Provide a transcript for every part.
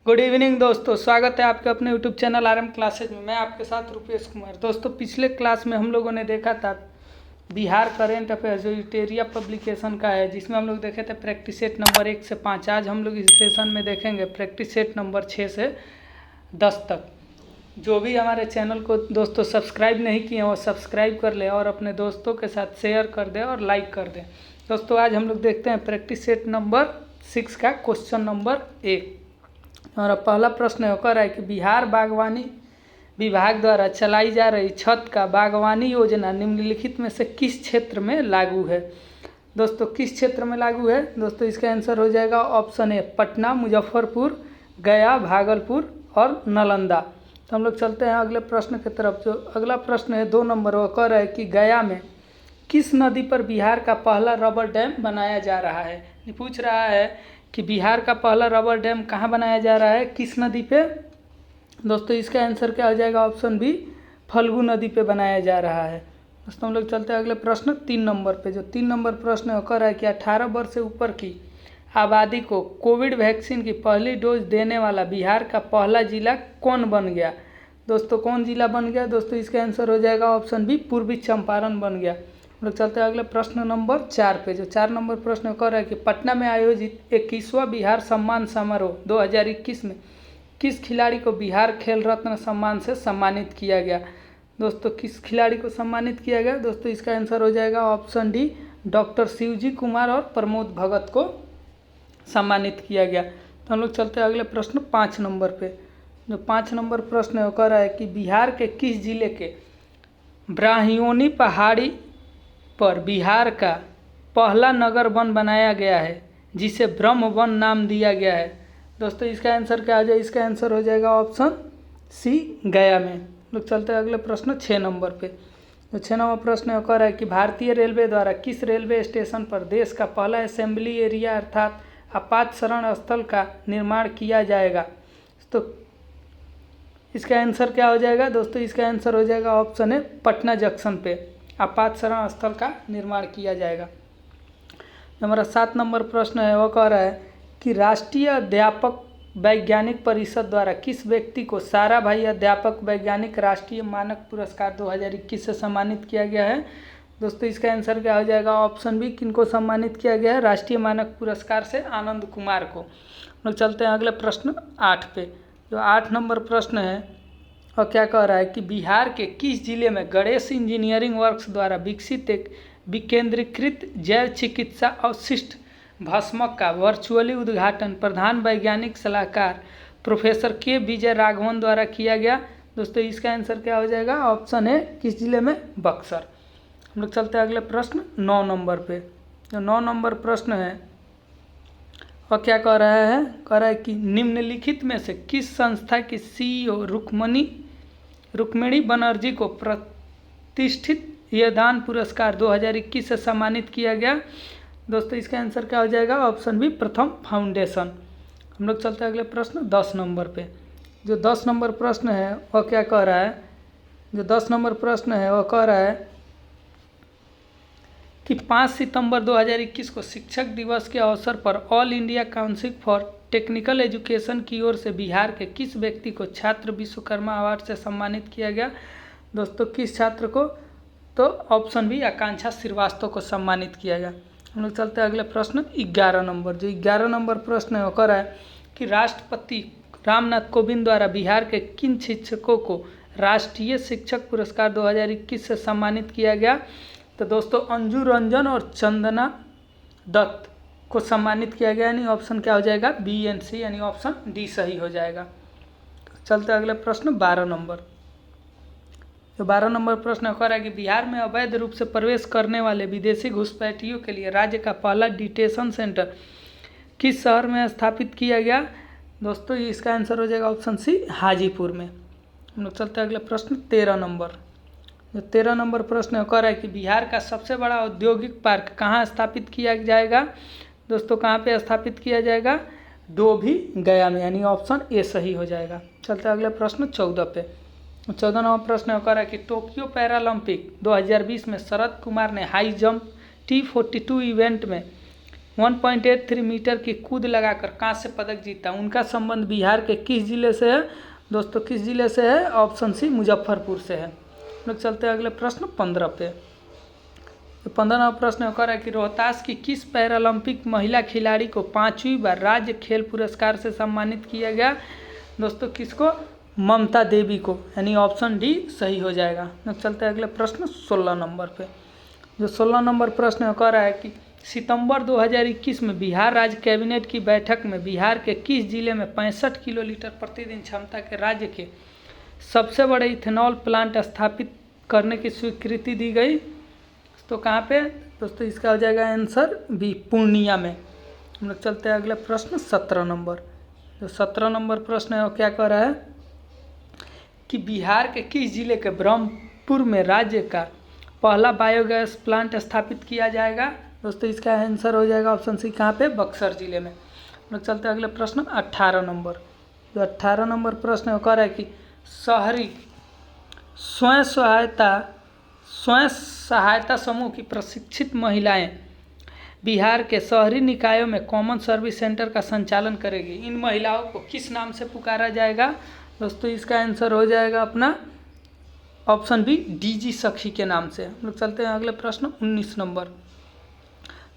Good evening दोस्तों, स्वागत है आपके अपने यूट्यूब चैनल आरएम क्लासेज में। मैं आपके साथ रुपेश कुमार। दोस्तों, पिछले क्लास में हम लोगों ने देखा था बिहार करेंट अफेयर्स जो इटेरिया पब्लिकेशन का है, जिसमें हम लोग देखे थे प्रैक्टिस सेट नंबर 1 से 5। आज हम लोग इस सेशन में देखेंगे प्रैक्टिस सेट नंबर 6 से 10 तक। जो भी हमारे चैनल को दोस्तों सब्सक्राइब नहीं किए हैं वो सब्सक्राइब कर ले और अपने दोस्तों के साथ शेयर कर दे और लाइक कर दे। दोस्तों, आज हम लोग देखते हैं प्रैक्टिस सेट नंबर 6 का क्वेश्चन नंबर 1। और पहला प्रश्न होकर है कि बिहार बागवानी विभाग द्वारा चलाई जा रही छत का बागवानी योजना निम्नलिखित में से किस क्षेत्र में लागू है। दोस्तों, किस क्षेत्र में लागू है? दोस्तों, इसका आंसर हो जाएगा ऑप्शन ए पटना, मुजफ्फरपुर, गया, भागलपुर और नालंदा। तो हम लोग चलते हैं अगले प्रश्न की तरफ। जो अगला प्रश्न है 2 नंबर, वो कह रहा है कि गया में किस नदी पर बिहार का पहला रबर डैम बनाया जा रहा है। ये पूछ रहा है कि बिहार का पहला रबर डैम कहाँ बनाया जा रहा है, किस नदी पे। दोस्तों, इसका आंसर क्या हो जाएगा? ऑप्शन बी फल्गु नदी पे बनाया जा रहा है। दोस्तों, हम लोग चलते हैं अगले प्रश्न 3 नंबर पे। जो 3 नंबर प्रश्न है कर है कि 18 वर्ष से ऊपर की आबादी को कोविड वैक्सीन की पहली डोज देने वाला बिहार का पहला जिला कौन बन गया। दोस्तों, कौन जिला बन गया? दोस्तों, इसका आंसर हो जाएगा ऑप्शन बी पूर्वी चंपारण बन गया। हम लोग चलते हैं अगले प्रश्न नंबर 4 पे। जो 4 नंबर प्रश्न कर रहा है कि पटना में आयोजित 21वां बिहार सम्मान समारोह 2021 में किस खिलाड़ी को बिहार खेल रत्न सम्मान से सम्मानित किया गया। दोस्तों, किस खिलाड़ी को सम्मानित किया गया? दोस्तों, इसका आंसर हो जाएगा option D doctor Shivji Kumar और प्रमोद भगत को सम्मानित किया गया। तो हम लोग चलते हैं अगले प्रश्न 5 नंबर पे। जो 5 नंबर प्रश्न है वो कह रहा है कि बिहार के किस जिले के ब्राह्मणी पहाड़ी पर बिहार का पहला नगर वन बनाया गया है जिसे ब्रह्म वन नाम दिया गया है। दोस्तों, इसका आंसर क्या आ जाए? इसका आंसर हो जाएगा ऑप्शन सी गया में। लोग चलते हैं अगले प्रश्न 6 नंबर पे। तो 6 नंबर प्रश्न है कह रहा है कि भारतीय रेलवे द्वारा किस रेलवे स्टेशन पर देश का पहला असेंबली एरिया अर्थात आपात शरण स्थल का निर्माण किया जाएगा। तो इसका आंसर क्या हो जाएगा? दोस्तों, इसका आंसर हो जाएगा ऑप्शन है पटना जंक्शन पे आपात शरण स्थल का निर्माण किया जाएगा। हमारा 7 नंबर प्रश्न है वो कह रहा है कि राष्ट्रीय अध्यापक वैज्ञानिक परिषद द्वारा किस व्यक्ति को साराभाई अध्यापक वैज्ञानिक राष्ट्रीय मानक पुरस्कार 2021 से सम्मानित किया गया है। दोस्तों, इसका आंसर क्या हो जाएगा? ऑप्शन बी किनको सम्मानित किया गया है? राष्ट्रीय मानक पुरस्कार से आनंद कुमार को। हम लोग चलते हैं अगले प्रश्न 8 पे। जो 8 नंबर प्रश्न है और क्या कह रहा है कि बिहार के किस जिले में गणेश इंजीनियरिंग वर्क्स द्वारा विकसित एक विकेंद्रीकृत जैव चिकित्सा अवशिष्ट भस्मक का वर्चुअली उद्घाटन प्रधान वैज्ञानिक सलाहकार प्रोफेसर के विजय राघवन द्वारा किया गया। दोस्तों, इसका आंसर क्या हो जाएगा? ऑप्शन है किस जिले में? बक्सर। हम लोग चलते हैं अगले प्रश्न 9 नंबर पे। जो 9 नंबर प्रश्न है और क्या कह रहा है? कह रहा है कि निम्नलिखित में से किस संस्था की सीईओ रुक्मिणी बनर्जी को प्रतिष्ठित योगदान पुरस्कार 2021 से सम्मानित किया गया। दोस्तों, इसका आंसर क्या हो जाएगा? ऑप्शन बी प्रथम फाउंडेशन। हम लोग चलते हैं अगले प्रश्न 10 नंबर पे। जो 10 नंबर प्रश्न है वह क्या कह रहा है? जो 10 नंबर प्रश्न है वह कह रहा है कि 5 सितंबर 2021 को शिक्षक दिवस के अवसर पर all India council for technical education की ओर से बिहार के किस व्यक्ति को छात्र विश्वकर्मा अवार्ड से सम्मानित किया गया। दोस्तों, किस छात्र को? तो ऑप्शन बी आकांक्षा श्रीवास्तव को सम्मानित किया गया। हम लोग चलते हैं अगले प्रश्न 11 नंबर। जो 11 नंबर प्रश्न है वो कह रहा है कि राष्ट्रपति रामनाथ कोविंद द्वारा बिहार के किन शिक्षकों को राष्ट्रीय शिक्षक पुरस्कार 2021 से सम्मानित किया गया। तो दोस्तों, अंजू रंजन और चंदना दत्त को सम्मानित किया गया। यानी ऑप्शन क्या हो जाएगा? बी एंड सी, यानी ऑप्शन डी सही हो जाएगा। चलते अगले प्रश्न 12 नंबर। तो 12 नंबर प्रश्न कह रहा है कि बिहार में अवैध रूप से प्रवेश करने वाले विदेशी घुसपैठियों के लिए राज्य का पहला डिटेंशन सेंटर किस शहर में स्थापित किया गया। दोस्तों, इसका आंसर हो जाएगा ऑप्शन सी हाजीपुर में। हम लोग चलते हैं अगले प्रश्न 13 नंबर। जो 13 नंबर प्रश्न कह रहा है कि बिहार का सबसे बड़ा औद्योगिक पार्क कहाँ स्थापित किया जाएगा। दोस्तों, कहाँ पे स्थापित किया जाएगा? डोभी गया में, यानी ऑप्शन ए सही हो जाएगा। चलते हैं अगले प्रश्न 14 पे। 14 नंबर प्रश्न कह रहा है कि टोक्यो पैरालंपिक 2020 में शरद कुमार ने हाई जंप T42 इवेंट में 1.83 मीटर की कूद लगाकर कांस्य पदक जीता, उनका संबंध बिहार के किस जिले से है दोस्तों? किस जिले से है? ऑप्शन सी मुजफ्फरपुर से है। लोग चलते हैं अगले प्रश्न 15 पे। तो 15वां प्रश्न होकर है कि रोहतास की किस पैरालंपिक महिला खिलाड़ी को 5वीं बार राज्य खेल पुरस्कार से सम्मानित किया गया दोस्तों? किसको? ममता देवी को, यानी ऑप्शन डी सही हो जाएगा। लोग चलते हैं अगले प्रश्न 16 नंबर पे। जो 16 नंबर प्रश्न होकर है कि सितंबर 2021 में बिहार राज्य कैबिनेट की बैठक में बिहार के किस जिले में 65 किलोलीटर प्रतिदिन क्षमता के राज्य के सबसे बड़े इथेनॉल प्लांट स्थापित करने की स्वीकृति दी गई? तो कहाँ पे दोस्तों? इसका हो जाएगा आंसर बी, पूर्णिया में। हम लोग चलते हैं अगले प्रश्न 17 नंबर। जो 17 नंबर प्रश्न है वो क्या कह रहा है कि बिहार के किस जिले के ब्रह्मपुर में राज्य का पहला बायोगैस प्लांट स्थापित किया जाएगा दोस्तों? इसका आंसर हो जाएगा ऑप्शन सी, कहाँ पे? बक्सर जिले में। हम लोग चलते हैं अगले प्रश्न 18 नंबर। जो 18 नंबर प्रश्न है वो कह रहा है कि शहरी स्वयं सहायता समूह की प्रशिक्षित महिलाएं बिहार के शहरी निकायों में कॉमन सर्विस सेंटर का संचालन करेगी। इन महिलाओं को किस नाम से पुकारा जाएगा दोस्तों? इसका आंसर हो जाएगा अपना ऑप्शन बी, डीजी सखी के नाम से। हम लोग चलते हैं अगले प्रश्न 19 नंबर।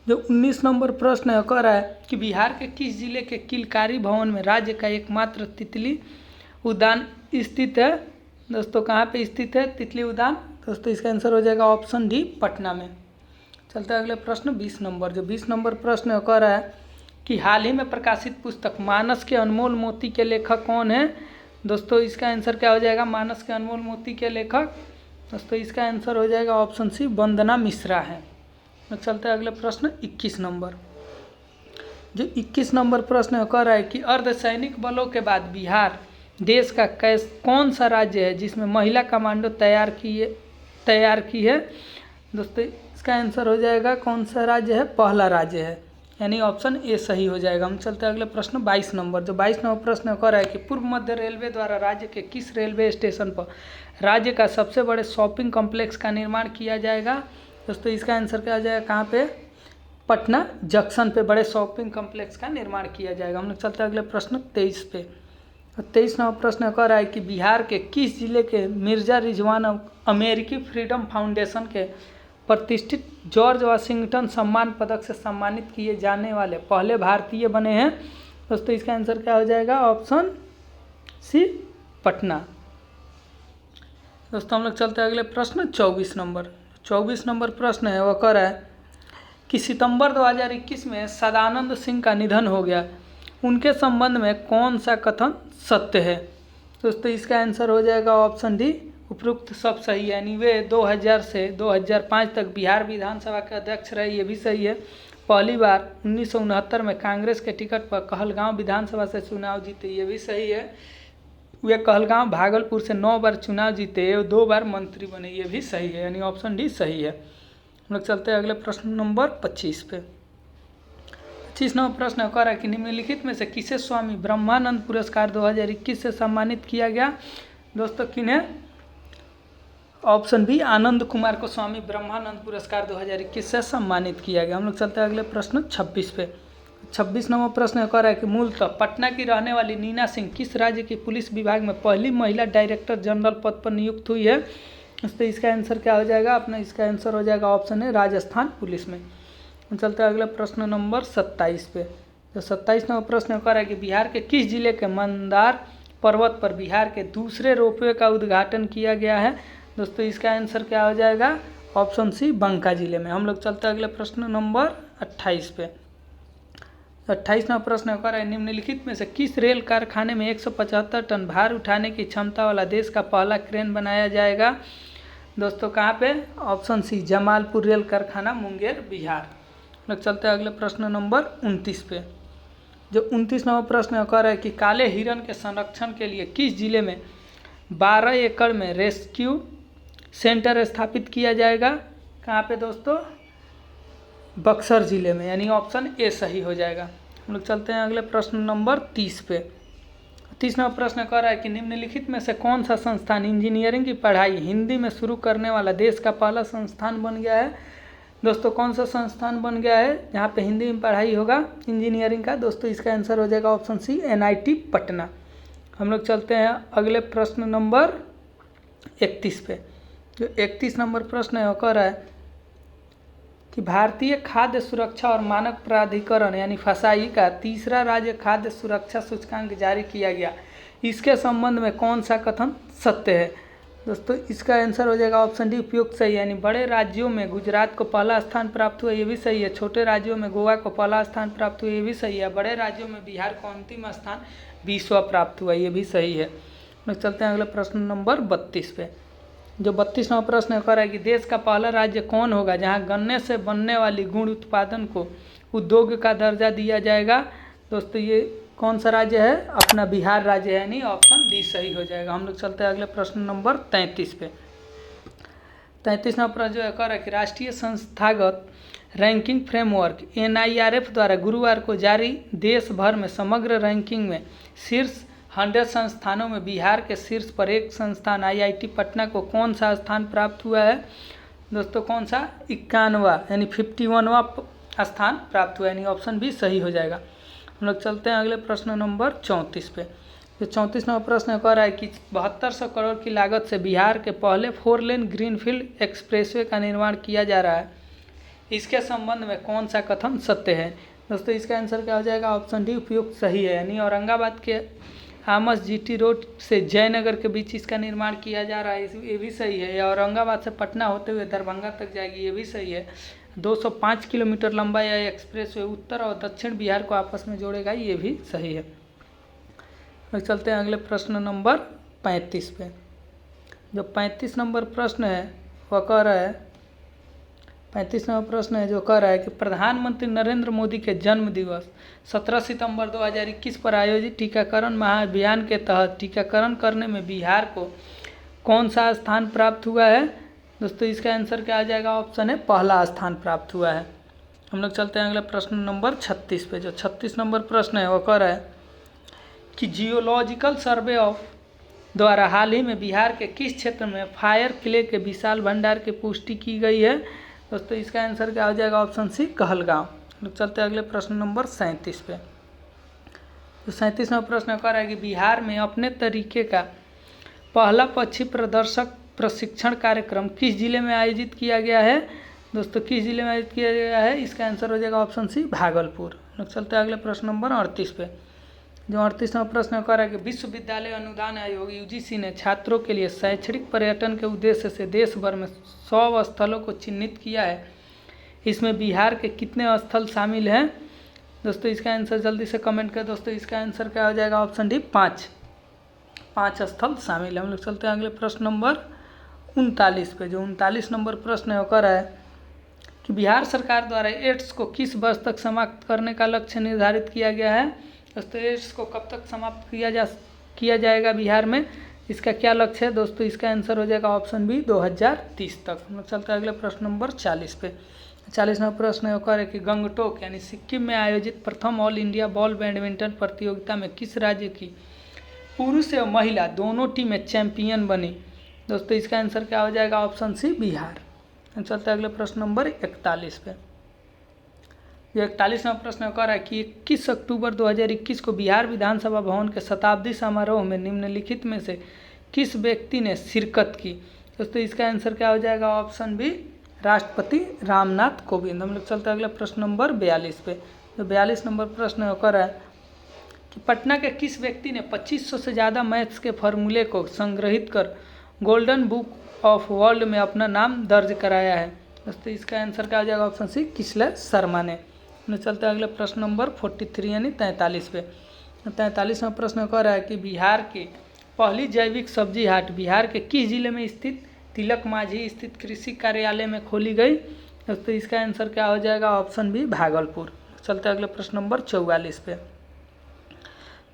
जो 19 नंबर प्रश्न है कह रहा है कि बिहार के किस जिले के किलकारी भवन में राज्य का एकमात्र तितली उद्यान स्थित है दोस्तों? कहाँ पे स्थित है तितली उद्यान दोस्तों? इसका आंसर हो जाएगा ऑप्शन डी, पटना में। चलते हैं अगले प्रश्न 20 नंबर। जो 20 नंबर प्रश्न है कह रहा है कि हाल ही में प्रकाशित पुस्तक मानस के अनमोल मोती के लेखक कौन है दोस्तों? इसका आंसर क्या हो जाएगा? मानस के अनमोल मोती के लेखक दोस्तों इसका आंसर हो जाएगा ऑप्शन सी, वंदना मिश्रा है। तो चलते हैं अगले प्रश्न 21 नंबर। जो 21 नंबर प्रश्न है कह रहा है कि अर्धसैनिक बलों के बाद बिहार देश का कौन सा राज्य है जिसमें महिला कमांडो तैयार की है दोस्तों? इसका आंसर हो जाएगा कौन सा राज्य है? पहला राज्य है, यानी ऑप्शन ए सही हो जाएगा। हम चलते हैं अगले प्रश्न 22 नंबर। जो 22 नंबर प्रश्न कह रहा है कि पूर्व मध्य रेलवे द्वारा राज्य के किस रेलवे स्टेशन पर राज्य का सबसे बड़े शॉपिंग कॉम्प्लेक्स का निर्माण किया जाएगा दोस्तों? इसका आंसर क्या हो जाएगा? कहाँ पे? पटना जंक्शन पे बड़े शॉपिंग कॉम्प्लेक्स का निर्माण किया जाएगा। हम लोग चलते हैं अगले प्रश्न 23 पे। 23 नंबर प्रश्न कह रहा है कि बिहार के किस जिले के मिर्जा रिजवान अमेरिकी फ्रीडम फाउंडेशन के प्रतिष्ठित जॉर्ज वाशिंगटन सम्मान पदक से सम्मानित किए जाने वाले पहले भारतीय बने हैं दोस्तों? इसका आंसर क्या हो जाएगा? Option C, Patna. दोस्तों हम लोग चलते हैं अगले प्रश्न 24 नंबर। 24 नंबर प्रश्न है वह कह रहा है कि सितंबर 2021 में सदानंद सिंह का निधन हो गया, उनके संबंध में कौन सा कथन सत्य है दोस्तों? इसका आंसर हो जाएगा ऑप्शन डी, उपरोक्त सब सही है। यानी वे 2000 से 2005 तक बिहार विधानसभा के अध्यक्ष रहे, ये भी सही है। पहली बार 1969 में कांग्रेस के टिकट पर कहलगांव विधानसभा से चुनाव जीते, ये भी सही है। वे कहलगांव भागलपुर से 9 बार चुनाव जीते, 2 बार मंत्री बने, ये भी सही है, यानी ऑप्शन डी सही है। हम लोग चलते हैं अगले प्रश्न नंबर 25 पे। 25 नंबर प्रश्न कह रहा है कि निम्नलिखित में से किसे स्वामी ब्रह्मानंद पुरस्कार 2021 से सम्मानित किया गया दोस्तों? किन्हें? ऑप्शन बी, आनंद कुमार को स्वामी ब्रह्मानंद पुरस्कार 2021 से सम्मानित किया गया। हम लोग चलते हैं अगले प्रश्न 26 पे। 26 नंबर प्रश्न कह रहा है कि मूलतः पटना की रहने वाली नीना सिंह किस राज्य की पुलिस विभाग में पहली महिला डायरेक्टर जनरल पद पर नियुक्त हुई है तो इसका आंसर क्या हो जाएगा? अपना इसका आंसर हो जाएगा ऑप्शन है, राजस्थान पुलिस में। हम चलते हैं अगले प्रश्न नंबर 27 पे। तो 27 नंबर प्रश्न कह रहा है कि बिहार के किस जिले के मंदार पर्वत पर बिहार के दूसरे रोपवे का उद्घाटन किया गया है दोस्तों? इसका आंसर क्या हो जाएगा? ऑप्शन सी, बांका जिले में। हम लोग चलते हैं अगले प्रश्न नंबर 28 पे। 28 नंबर प्रश्न कह रहा है निम्नलिखित में से किस रेल कारखाने में 175 टन भार उठाने की क्षमता वाला देश का पहला क्रेन बनाया जाएगा दोस्तों? कहाँ पे? ऑप्शन सी, जमालपुर रेल कारखाना, मुंगेर, बिहार। लोग चलते हैं अगले प्रश्न नंबर 29 पे। जो 29 नंबर प्रश्न कह रहा है कि काले हिरण के संरक्षण के लिए किस जिले में 12 एकड़ में रेस्क्यू सेंटर स्थापित किया जाएगा? कहाँ पे दोस्तों? बक्सर जिले में, यानी ऑप्शन ए सही हो जाएगा। हम लोग चलते हैं अगले प्रश्न नंबर 30 पे। 30 नंबर प्रश्न कह रहा है कि निम्नलिखित में से कौन सा संस्थान इंजीनियरिंग की पढ़ाई हिंदी में शुरू करने वाला देश का पहला संस्थान बन गया है दोस्तों कौन सा संस्थान बन गया है जहाँ पे हिंदी में पढ़ाई होगा इंजीनियरिंग का? दोस्तों इसका आंसर हो जाएगा ऑप्शन सी, NIT पटना। हम लोग चलते हैं अगले प्रश्न नंबर 31 पे। जो 31 नंबर प्रश्न है वो कह रहा है कि भारतीय खाद्य सुरक्षा और मानक प्राधिकरण यानी फसाई का तीसरा राज्य खाद्य सुरक्षा सूचकांक जारी किया गया, इसके संबंध में कौन सा कथन सत्य है? दोस्तों इसका आंसर हो जाएगा ऑप्शन डी, उपयुक्त सही। यानी बड़े राज्यों में गुजरात को पहला स्थान प्राप्त हुआ, ये भी सही है। छोटे राज्यों में गोवा को पहला स्थान प्राप्त हुआ, ये भी सही है। बड़े राज्यों में बिहार को अंतिम स्थान 20वां प्राप्त हुआ, ये भी सही है। हम चलते हैं अगले प्रश्न नंबर 32 पे। जो 32वां प्रश्न कर रहा है कि देश का पहला राज्य कौन होगा जहां गन्ने से बनने वाली गुड़ उत्पादन को उद्योग का दर्जा दिया जाएगा? दोस्तों ये कौन सा राज्य है? अपना बिहार राज्य है, यानी ऑप्शन डी सही हो जाएगा। हम लोग चलते हैं अगले प्रश्न नंबर 33 पे। 33वां प्रश्न जो है कह रहा है कि राष्ट्रीय संस्थागत रैंकिंग फ्रेमवर्क NIRF द्वारा गुरुवार को जारी देश भर में समग्र रैंकिंग में शीर्ष 100 संस्थानों में बिहार के शीर्ष पर एक संस्थान IIT पटना को कौन सा स्थान प्राप्त हुआ है? दोस्तों कौन सा? 51वां यानी 51वां स्थान प्राप्त हुआ, यानी ऑप्शन बी सही हो जाएगा। हम लोग चलते हैं अगले प्रश्न नंबर 34 पे। जो 34वां प्रश्न कह रहा है कि 7200 करोड़ की लागत से बिहार के पहले 4 लेन ग्रीनफील्ड एक्सप्रेसवे का निर्माण किया जा रहा है, इसके संबंध में कौन सा कथन सत्य है? दोस्तों इसका आंसर क्या हो जाएगा? ऑप्शन डी उपयुक्त सही है। यानी औरंगाबाद के आमस GT रोड से जयनगर के बीच इसका निर्माण किया जा रहा है, ये भी सही है। या औरंगाबाद से पटना होते हुए दरभंगा तक जाएगी, ये भी सही है। 205 किलोमीटर लंबा यह एक्सप्रेस वे उत्तर और दक्षिण बिहार को आपस में जोड़ेगा, ये भी सही है। तो चलते हैं अगले प्रश्न नंबर 35 पे। जो 35 नंबर प्रश्न है वह कह रहा है 35 नंबर प्रश्न है जो कह रहा है कि प्रधानमंत्री नरेंद्र मोदी के जन्म दिवस 17 सितंबर 2021 पर आयोजित टीकाकरण महाअभियान के तहत टीकाकरण करने में बिहार को कौन सा स्थान प्राप्त हुआ है? दोस्तों इसका आंसर क्या आ जाएगा? ऑप्शन है पहला स्थान प्राप्त हुआ है। हम लोग चलते हैं अगले प्रश्न नंबर 36 पे। जो 36 नंबर प्रश्न है वो कह रहा है कि जियोलॉजिकल सर्वे ऑफ द्वारा हाल ही में बिहार के किस क्षेत्र में फायर क्ले के विशाल भंडार की पुष्टि की गई है? दोस्तों इसका आंसर क्या हो जाएगा? Option C Kahalgaon. लोग चलते हैं अगले प्रश्न नंबर 37 पे। तो 37वां प्रश्न कह रहा है कि बिहार में अपने तरीके का पहला पक्षी प्रदर्शक प्रशिक्षण कार्यक्रम किस जिले में आयोजित किया गया है? दोस्तों किस जिले में आयोजित किया गया है? इसका आंसर हो जाएगा ऑप्शन सी भागलपुर। लोग चलते हैं अगले प्रश्न नंबर 38 पे। जो 38वां प्रश्न कह रहा है कि विश्वविद्यालय अनुदान आयोग UGC ने छात्रों के लिए शैक्षणिक पर्यटन के उद्देश्य से देश भर में 100 स्थलों को चिन्हित किया है, इसमें बिहार के कितने स्थल शामिल हैं? दोस्तों इसका आंसर जल्दी से कमेंट करें। दोस्तों इसका आंसर क्या हो जाएगा? ऑप्शन डी 5 स्थल शामिल है। हम लोग चलते हैं अगले प्रश्न नंबर 39 पे। जो 39 नंबर प्रश्न है वो कह रहा है कि बिहार सरकार द्वारा एड्स को किस वर्ष तक समाप्त करने का लक्ष्य निर्धारित किया गया है? दोस्तों एड्स को कब तक समाप्त किया जाएगा बिहार में? इसका क्या लक्ष्य है? दोस्तों इसका आंसर हो जाएगा ऑप्शन बी 2030 तक। हम लोग चलते हैं अगले प्रश्न नंबर 40 पे। 40वां प्रश्न है कह रहे कि गंगटोक यानी सिक्किम में आयोजित प्रथम ऑल इंडिया बॉल बैडमिंटन प्रतियोगिता में किस राज्य की पुरुष एवं महिला दोनों टीमें चैंपियन बनी? दोस्तों इसका आंसर क्या हो जाएगा? Option C Bihar. हम चलते हैं अगले प्रश्न नंबर 41 पे। जो 41वां प्रश्न कह रहा है कि 21 अक्टूबर 2021 को बिहार विधानसभा भवन के शताब्दी समारोह में निम्नलिखित में से किस व्यक्ति ने शिरकत की? दोस्तों इसका आंसर क्या हो जाएगा? ऑप्शन बी राष्ट्रपति रामनाथ कोविंद। हम लोग चलते हैं अगले प्रश्न नंबर 42 पे। जो 42 नंबर प्रश्न कह रहा है कि पटना के किस व्यक्ति ने 2500 से ज़्यादा मैथ्स के फॉर्मूले को संग्रहित कर गोल्डन बुक ऑफ वर्ल्ड में अपना नाम दर्ज कराया है? दोस्तों इसका आंसर क्या हो जाएगा? ऑप्शन सी किसलय शर्मा ने। हम चलते हैं अगले प्रश्न नंबर 43 यानी 43 पे। 43वां प्रश्न कह रहा है कि बिहार की पहली जैविक सब्जी हाट बिहार के किस जिले में स्थित तिलक मांझी स्थित कृषि कार्यालय में खोली गई? दोस्तों इसका आंसर क्या हो जाएगा? Option B Bhagalpur. चलते हैं अगले प्रश्न नंबर 44 पे।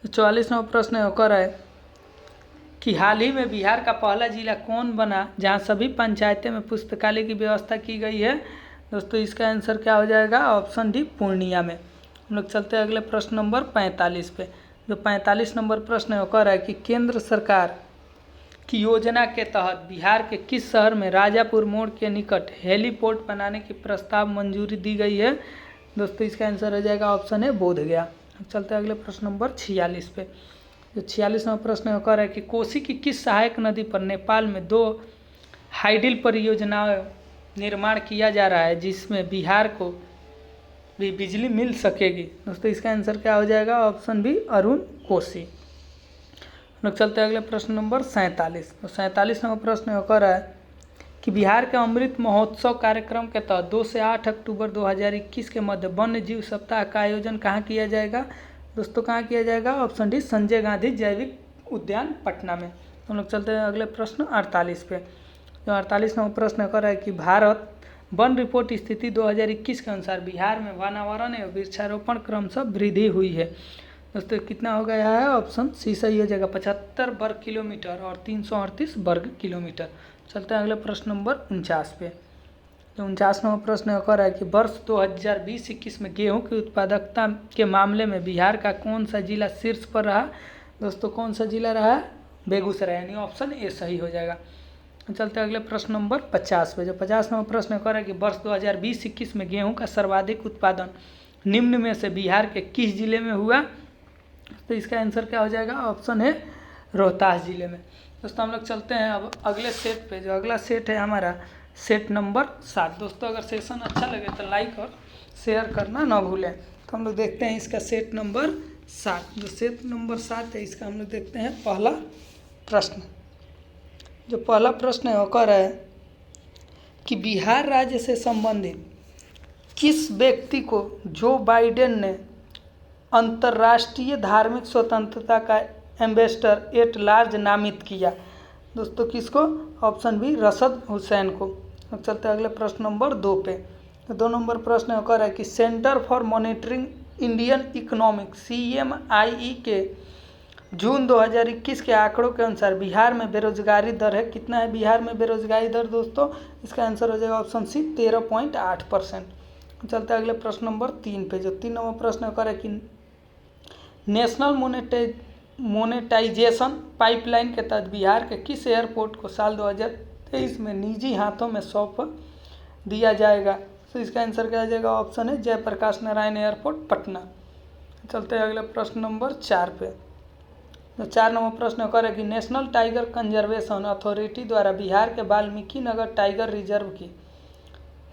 44वां प्रश्न कह रहा है कि हाल ही में बिहार का पहला जिला कौन बना जहां सभी पंचायतें में पुस्तकालय की व्यवस्था की गई है? दोस्तों इसका आंसर क्या हो जाएगा? ऑप्शन डी पूर्णिया में। हम लोग चलते हैं अगले प्रश्न नंबर 45 पे। जो 45 नंबर प्रश्न है वो कह रहा है कि केंद्र सरकार की योजना के तहत बिहार के किस शहर में राजापुर मोड़ के निकट हेलीपोर्ट बनाने की प्रस्ताव मंजूरी दी गई है? दोस्तों इसका आंसर हो जाएगा ऑप्शन है बोधगया। अब चलते हैं अगले प्रश्न नंबर 46 पे। जो 46वां प्रश्न होकर है कि कोसी की किस सहायक नदी पर नेपाल में 2 हाइडल परियोजनाओं निर्माण किया जा रहा है जिसमें बिहार को भी बिजली मिल सकेगी? दोस्तों इसका आंसर क्या हो जाएगा? Option B Arun Kosi. हम लोग चलते हैं अगले प्रश्न नंबर 47। तो 47वां प्रश्न होकर है कि बिहार के अमृत महोत्सव कार्यक्रम के तहत 2 से 8 अक्टूबर 2021 के मध्य वन्य जीव सप्ताह का आयोजन कहाँ किया जाएगा? दोस्तों कहाँ किया जाएगा? ऑप्शन डी संजय गांधी जैविक उद्यान पटना में। हम लोग चलते हैं अगले प्रश्न 48 पे। जो 48वां प्रश्न होकर है कि भारत वन रिपोर्ट स्थिति 2021 के अनुसार बिहार में वनावरण एवं वृक्षारोपण क्रमशः वृद्धि हुई है। दोस्तों कितना हो गया है? ऑप्शन सी सही हो जाएगा, 75 वर्ग किलोमीटर और 338 वर्ग किलोमीटर। चलते हैं अगले प्रश्न नंबर 49 पे। तो 49वां प्रश्न होकर है कि वर्ष 2020-21 में गेहूं की उत्पादकता के मामले में बिहार का कौन सा जिला शीर्ष पर रहा? दोस्तों कौन सा जिला रहा? बेगूसराय, यानी ऑप्शन ए सही हो जाएगा। चलते हैं अगले प्रश्न नंबर 50 पे। जो 50वां प्रश्न होकर है कि वर्ष 2020-21 में गेहूं का सर्वाधिक उत्पादन निम्न में से बिहार के किस जिले में हुआ? तो इसका आंसर क्या हो जाएगा? ऑप्शन है रोहतास जिले में। दोस्तों हम लोग चलते हैं अब अगले सेट पे। जो अगला सेट है हमारा सेट नंबर 7। दोस्तों अगर सेशन अच्छा लगे तो लाइक और शेयर करना ना भूलें। तो हम लोग देखते हैं इसका सेट नंबर 7। जो सेट नंबर 7 है इसका हम लोग देखते हैं पहला प्रश्न। जो पहला प्रश्न है होकर है कि बिहार राज्य से संबंधित किस व्यक्ति को जो बाइडेन ने अंतर्राष्ट्रीय धार्मिक स्वतंत्रता का एम्बेसडर एट लार्ज नामित किया? दोस्तों किसको? ऑप्शन बी रशद हुसैन को। अब चलते हैं अगले प्रश्न नंबर 2 पे। तो 2 नंबर प्रश्न होकर है कि centre for monitoring Indian economic CMIE के जून 2021 के आंकड़ों के अनुसार बिहार में बेरोजगारी दर है कितना है? बिहार में बेरोजगारी दर दोस्तों इसका आंसर हो जाएगा ऑप्शन सी 13.8%। चलते हैं अगले प्रश्न नंबर 3 पे। जो 3 नंबर प्रश्न होकर है कि नेशनल मोनेटाइजेशन पाइपलाइन के तहत बिहार के किस एयरपोर्ट को साल 2023 में निजी हाथों में सौंप दिया जाएगा? तो इसका आंसर क्या आ जाएगा? ऑप्शन है जयप्रकाश नारायण एयरपोर्ट पटना। चलते हैं अगले प्रश्न नंबर 4 पे। तो 4 नंबर प्रश्न होकर है कि नेशनल टाइगर कंजर्वेशन अथॉरिटी द्वारा बिहार के वाल्मीकि नगर टाइगर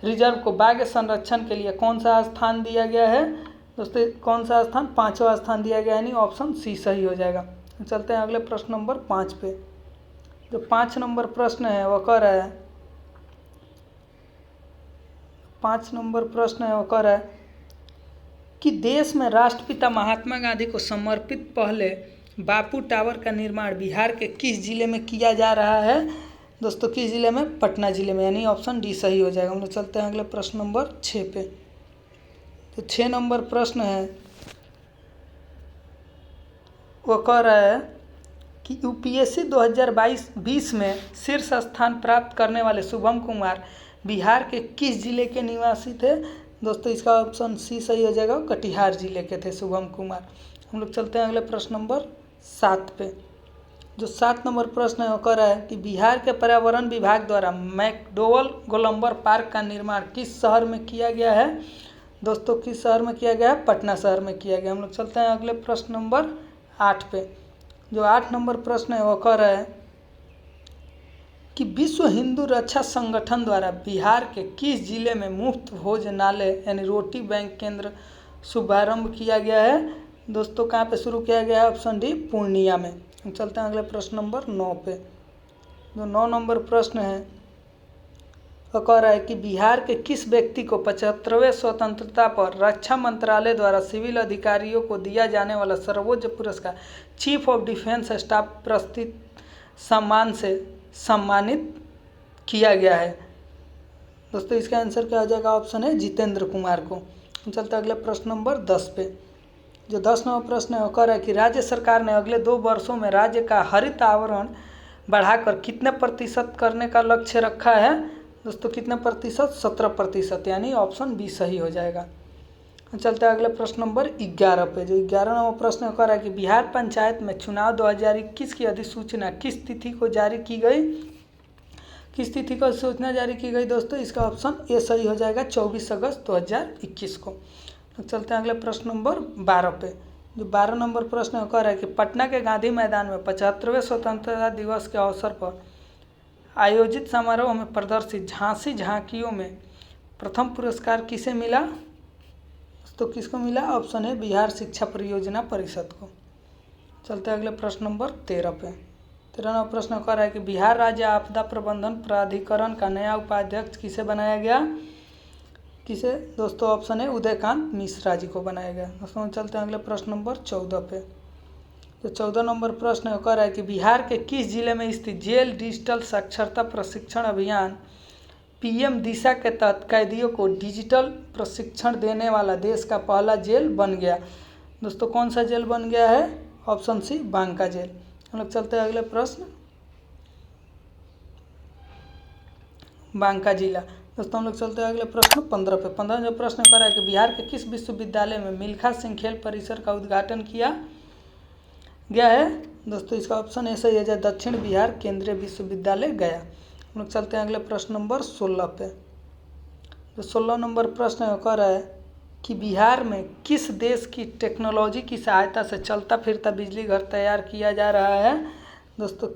रिजर्व को बाघ संरक्षण के लिए कौन सा स्थान दिया गया है? दोस्तों कौन सा स्थान? 5वां स्थान दिया गया है, यानी ऑप्शन सी सही हो जाएगा। चलते हैं अगले प्रश्न नंबर 5 पे। जो 5 नंबर प्रश्न है वो कह रहा है 5 नंबर प्रश्न है वो कह रहा है कि देश में राष्ट्रपिता महात्मा गांधी को समर्पित पहले बापू टावर का निर्माण बिहार के किस जिले में किया जा रहा है? दोस्तों किस जिले में? पटना जिले में, यानी ऑप्शन डी सही हो जाएगा। हम लोग चलते हैं अगले प्रश्न नंबर 6 पे। तो 6 नंबर प्रश्न है वो कह रहा है कि UPSC 2022 में शीर्ष स्थान प्राप्त करने वाले शुभम कुमार बिहार के किस जिले के निवासी थे? दोस्तों इसका ऑप्शन सी सही हो जाएगा, कटिहार जिले के थे शुभम कुमार। हम लोग चलते हैं अगले प्रश्न नंबर 7 पे। जो 7 नंबर प्रश्न है वो कह रहा है कि बिहार के पर्यावरण विभाग द्वारा मैकडोवल गोलंबर पार्क का निर्माण किस शहर में किया गया है? दोस्तों किस शहर में किया गया है? पटना शहर में किया गया। हम लोग चलते हैं अगले प्रश्न नंबर 8 पे। जो 8 नंबर प्रश्न है वो कह रहा है कि विश्व हिंदू रक्षा संगठन द्वारा बिहार के किस जिले में मुफ्त भोजनालय यानी रोटी बैंक केंद्र शुभारंभ किया गया है? दोस्तों कहाँ पे शुरू किया गया है? ऑप्शन डी पूर्णिया में। हम चलते हैं अगले प्रश्न नंबर 9 पे। जो 9 नंबर प्रश्न है वो कह रहा है कि बिहार के किस व्यक्ति को 75वें स्वतंत्रता पर रक्षा मंत्रालय द्वारा सिविल अधिकारियों को दिया जाने वाला सर्वोच्च पुरस्कार चीफ ऑफ डिफेंस स्टाफ प्रस्थित सम्मान से सम्मानित किया गया है? दोस्तों इसका आंसर क्या हो जाएगा? ऑप्शन है जितेंद्र कुमार को। हम चलते हैं अगले प्रश्न नंबर 10 पे। जो 10 नंबर प्रश्न है वो कह रहा है कि राज्य सरकार ने अगले 2 वर्षों में राज्य का हरित आवरण बढ़ाकर कितने प्रतिशत करने का लक्ष्य रखा है? दोस्तों कितने प्रतिशत? 17%, यानी ऑप्शन बी सही हो जाएगा। चलते हैं अगले प्रश्न नंबर 11 पे। जो 11 नंबर प्रश्न कर रहा है कि बिहार पंचायत में चुनाव 2021 की अधिसूचना किस तिथि को जारी की गई, किस तिथि को सूचना जारी की गई दोस्तों? इसका ऑप्शन ए सही हो जाएगा 24 अगस्त 2021 को। तो चलते हैं अगले प्रश्न नंबर 12 पे। जो 12 नंबर प्रश्न कर रहा है कि पटना के गांधी मैदान में 75वें स्वतंत्रता दिवस के अवसर पर आयोजित समारोह में प्रदर्शित झांसी झांकियों में प्रथम पुरस्कार किसे मिला? तो किसको मिला? ऑप्शन है बिहार शिक्षा परियोजना परिषद को। चलते हैं अगले प्रश्न नंबर 13 पे। 13 नंबर प्रश्न कर रहा है कि बिहार राज्य आपदा प्रबंधन प्राधिकरण का नया उपाध्यक्ष किसे बनाया गया? किसे दोस्तों? ऑप्शन है उदयकांत मिश्रा जी को बनाया गया। दोस्तों चलते हैं अगले प्रश्न नंबर 14 पे। तो 14 नंबर प्रश्न कर रहा है कि बिहार के किस जिले में स्थित जेल डिजिटल साक्षरता प्रशिक्षण अभियान पीएम दिशा के तहत कैदियों को डिजिटल प्रशिक्षण देने वाला देश का पहला जेल बन गया? दोस्तों कौन सा जेल बन गया है? Option C Banka jail. हम लोग चलते हैं अगले प्रश्न, बांका जिला। दोस्तों हम लोग चलते हैं अगले प्रश्न 15 पे। 15 जो प्रश्न कर रहा है कि बिहार के किस विश्वविद्यालय में मिल्खा सिंह खेल परिसर का उद्घाटन किया गया है? दोस्तों इसका ऑप्शन ऐसा ही है दक्षिण बिहार केंद्रीय विश्वविद्यालय गया। हम लोग चलते हैं अगले प्रश्न नंबर 16 पे। तो 16 नंबर प्रश्न कर रहा है कि बिहार में किस देश की टेक्नोलॉजी की सहायता से चलता फिरता बिजली घर तैयार किया जा रहा है? दोस्तों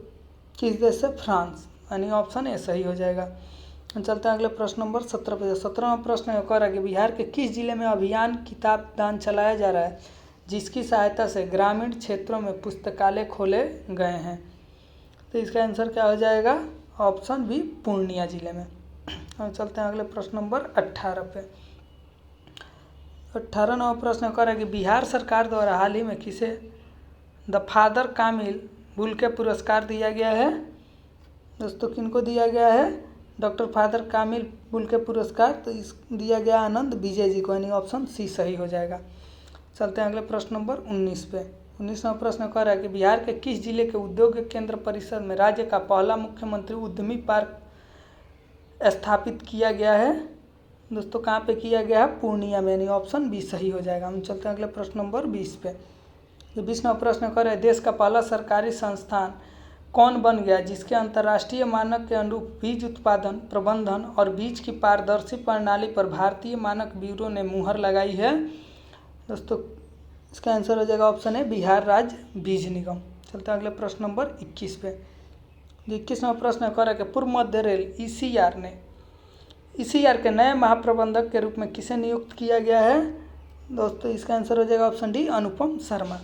किस देश से? फ्रांस, यानी ऑप्शन ए सही हो जाएगा। हम चलते हैं अगले प्रश्न नंबर 17 पे। 17वां प्रश्न कर रहा है कि बिहार के किस जिले में अभियान किताब दान चलाया जा रहा है जिसकी सहायता से ग्रामीण क्षेत्रों में पुस्तकालय खोले गए हैं? तो इसका आंसर क्या हो जाएगा? ऑप्शन बी पूर्णिया जिले में। हम चलते हैं अगले प्रश्न नंबर 18 पे। 18 नंबर प्रश्न कर रहा है कि बिहार सरकार द्वारा हाल ही में किसे द फादर कामिल बुल्के पुरस्कार दिया गया है? दोस्तों किनको दिया गया है? डॉक्टर फादर कामिल बुल्के पुरस्कार तो इस दिया गया आनंद विजय जी को, यानी ऑप्शन सी सही हो जाएगा। चलते हैं अगले प्रश्न नंबर 19 पे। 19 नंबर प्रश्न कर रहा है कि बिहार के किस जिले के उद्योग केंद्र परिषद में राज्य का पहला मुख्यमंत्री उद्यमी पार्क स्थापित किया गया है? दोस्तों कहाँ पे किया गया है? पूर्णिया में, यानी ऑप्शन बी सही हो जाएगा। हम चलते हैं अगले प्रश्न नंबर 20 पे। जो 20 नंबर प्रश्न कर रहे हैं देश का पहला सरकारी संस्थान कौन बन गया जिसके अंतर्राष्ट्रीय मानक के अनुरूप बीज उत्पादन प्रबंधन और बीज की पारदर्शी प्रणाली पर भारतीय मानक ब्यूरो ने मुहर लगाई है? दोस्तों इसका आंसर हो जाएगा ऑप्शन है बिहार राज्य बीज निगम। चलते हैं अगले प्रश्न नंबर 21 पे। 21 नंबर प्रश्न कर रहा है कि पूर्व मध्य रेल ईसीआर के नए महाप्रबंधक के रूप में किसे नियुक्त किया गया है? दोस्तों इसका आंसर हो जाएगा ऑप्शन डी अनुपम शर्मा।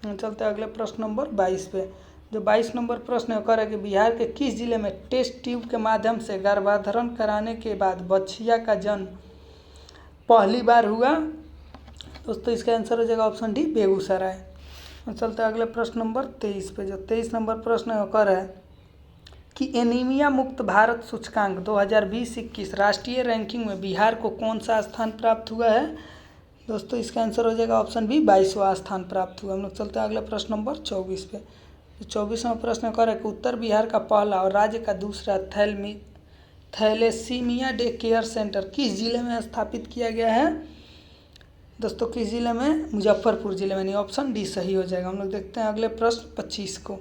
चलते हैं अगले प्रश्न नंबर 22 पे। जो 22 नंबर प्रश्न कर रहा है कि बिहार के किस जिले में टेस्ट ट्यूब के माध्यम से गर्भाधारण कराने के बाद बछिया का जन्म पहली बार हुआ? दोस्तों इसका आंसर हो जाएगा ऑप्शन डी बेगूसराय। चलते हैं अगले प्रश्न नंबर 23 पे। जो 23 नंबर प्रश्न कर रहा है कि एनीमिया मुक्त भारत सूचकांक 2020-21 राष्ट्रीय रैंकिंग में बिहार को कौन सा स्थान प्राप्त हुआ है? दोस्तों इसका आंसर हो जाएगा ऑप्शन बी 22वां स्थान प्राप्त हुआ। हम लोग चलते हैं अगले प्रश्न नंबर 24 पे। 24वां प्रश्न कर रहा है कि उत्तर बिहार का पहला और राज्य का दूसरा थैलेसीमिया डे केयर सेंटर किस जिले में स्थापित किया गया है? दोस्तों किस जिले में? मुजफ्फरपुर जिले में, नहीं ऑप्शन डी सही हो जाएगा। हम लोग देखते हैं अगले प्रश्न 25 को।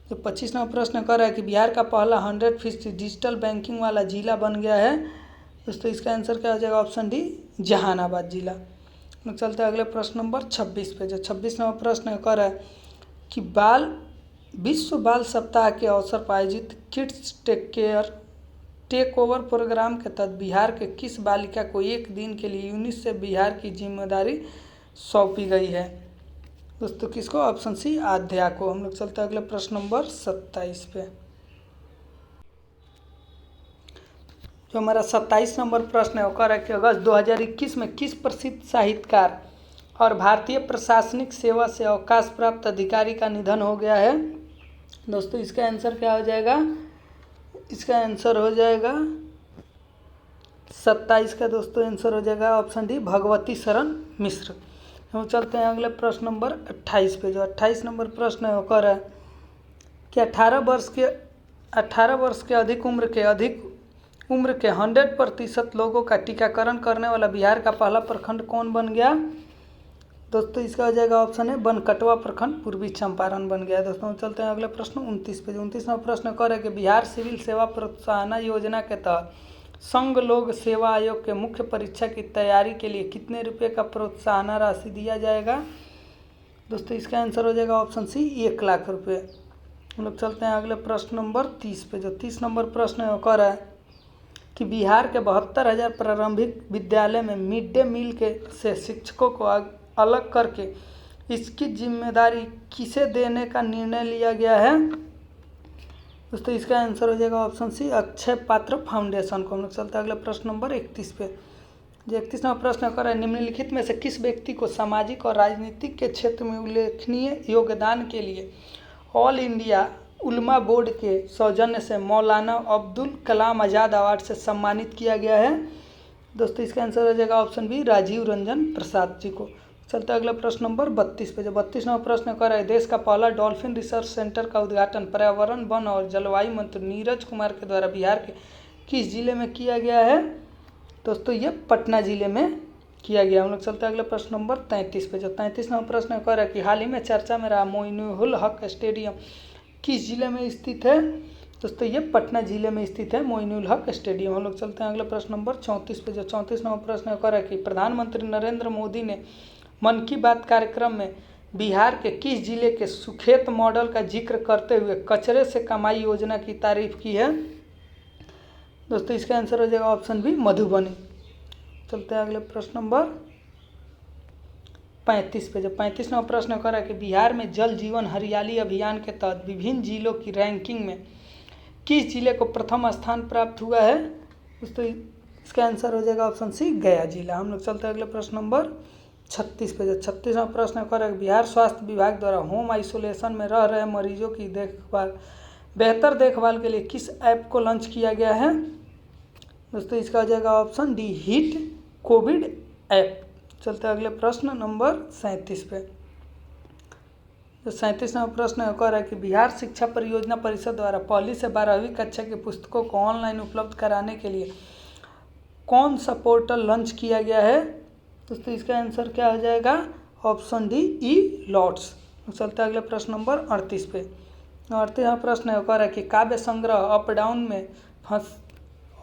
तो 25 नंबर प्रश्न कर रहा है कि बिहार का पहला 100% डिजिटल बैंकिंग वाला जिला बन गया है? दोस्तों इसका आंसर क्या हो जाएगा? ऑप्शन डी जहानाबाद जिला। हम लोग चलते हैं अगले प्रश्न नंबर 26 पे। जो 26 नंबर प्रश्न कर रहा है कि विश्व बाल सप्ताह के अवसर पर आयोजित किड्स टेक ओवर प्रोग्राम के तहत बिहार के किस बालिका को एक दिन के लिए यूनिसेफ बिहार की जिम्मेदारी सौंपी गई है? दोस्तों किसको? ऑप्शन सी आध्या को। हम लोग चलते हैं अगले प्रश्न नंबर 27 पे। जो हमारा 27 नंबर प्रश्न है वो कह रहा है कि अगस्त 2021 में किस प्रसिद्ध साहित्यकार और भारतीय प्रशासनिक सेवा से अवकाश प्राप्त अधिकारी का निधन हो गया है? दोस्तों इसका आंसर क्या हो जाएगा? इसका आंसर हो जाएगा 27 का दोस्तों आंसर हो जाएगा ऑप्शन डी भगवती शरण मिश्र। हम चलते हैं अगले प्रश्न नंबर 28 पे। जो 28 नंबर प्रश्न है वो कह रहा है कि 18 वर्ष के अधिक उम्र के अधिक उम्र के 100% लोगों का टीकाकरण करने वाला बिहार का पहला प्रखंड कौन बन गया? दोस्तों इसका हो जाएगा ऑप्शन है बनकटवा प्रखंड पूर्वी चंपारण बन गया। दोस्तों चलते हैं अगले प्रश्न 29 पे। 29वां प्रश्न कर है कि बिहार सिविल सेवा प्रोत्साहन योजना के तहत संघ लोक सेवा आयोग के मुख्य परीक्षा की तैयारी के लिए कितने रुपए का प्रोत्साहन राशि दिया जाएगा? दोस्तों इसका आंसर हो जाएगा ऑप्शन सी 1 लाख रुपये। हम लोग चलते हैं अगले प्रश्न नंबर 30 पे। जो 30 नंबर प्रश्न है वो कह रहा है कि बिहार के 72,000 प्रारंभिक विद्यालय में मिड डे मील के से शिक्षकों को अलग करके इसकी जिम्मेदारी किसे देने का निर्णय लिया गया है? दोस्तों इसका आंसर हो जाएगा ऑप्शन सी अक्षय पात्र फाउंडेशन को। हम लोग चलते हैं अगले प्रश्न नंबर 31 पे। जो 31वां प्रश्न कर रहा है निम्नलिखित में से किस व्यक्ति को सामाजिक और राजनीतिक के क्षेत्र में उल्लेखनीय योगदान के लिए ऑल इंडिया उलमा बोर्ड के सौजन्य से मौलाना अब्दुल कलाम आज़ाद अवार्ड से सम्मानित किया गया है? दोस्तों इसका आंसर हो जाएगा ऑप्शन बी राजीव रंजन प्रसाद जी को। चलते अगला प्रश्न नंबर 32 पे। जो 32वां प्रश्न कर रहा है देश का पहला डॉल्फिन रिसर्च सेंटर का उद्घाटन पर्यावरण वन और जलवायु मंत्री नीरज कुमार के द्वारा बिहार के किस जिले में किया गया है? दोस्तों ये पटना जिले में किया गया। हम लोग चलते हैं अगले प्रश्न नंबर 33 पे। जो 33वां प्रश्न कर रहा है कि हाल ही में चर्चा में रहा मोइनुल हक स्टेडियम किस जिले में स्थित है? दोस्तों ये पटना जिले में स्थित है मोइनुल हक स्टेडियम। हम लोग चलते हैं अगले प्रश्न नंबर 34 पे। जो 34वां प्रश्न कर रहा है कि प्रधानमंत्री नरेंद्र मोदी ने मन की बात कार्यक्रम में बिहार के किस जिले के सुखेत मॉडल का जिक्र करते हुए कचरे से कमाई योजना की तारीफ की है? दोस्तों इसका आंसर हो जाएगा ऑप्शन बी मधुबनी। चलते हैं अगले प्रश्न नंबर 35 पे। जब 35वां प्रश्न कर रहा है कि बिहार में जल जीवन हरियाली अभियान के तहत विभिन्न जिलों की रैंकिंग में किस जिले को प्रथम स्थान प्राप्त हुआ है? दोस्तों इसका आंसर हो जाएगा ऑप्शन सी गया जिला। हम लोग चलते हैं अगले प्रश्न नंबर 36 पे। जो 36वां प्रश्न कर रहा है बिहार स्वास्थ्य विभाग द्वारा होम आइसोलेशन में रह रहे मरीजों की बेहतर देखभाल के लिए किस ऐप को लॉन्च किया गया है? दोस्तों इसका हो जाएगा option D hit Covid app. चलते हैं अगले प्रश्न नंबर 37 पे। जो 37वां प्रश्न है कह रहा है कि बिहार शिक्षा परियोजना परिषद द्वारा 1ली से 12वीं कक्षा की पुस्तकों को ऑनलाइन उपलब्ध कराने के लिए कौन सा पोर्टल लॉन्च किया गया है? दोस्तों इसका आंसर क्या हो जाएगा ऑप्शन डी ई लॉट्स। चलते हैं अगले प्रश्न नंबर 38 पे। 38वां प्रश्न है कह रहा है कि काव्य संग्रह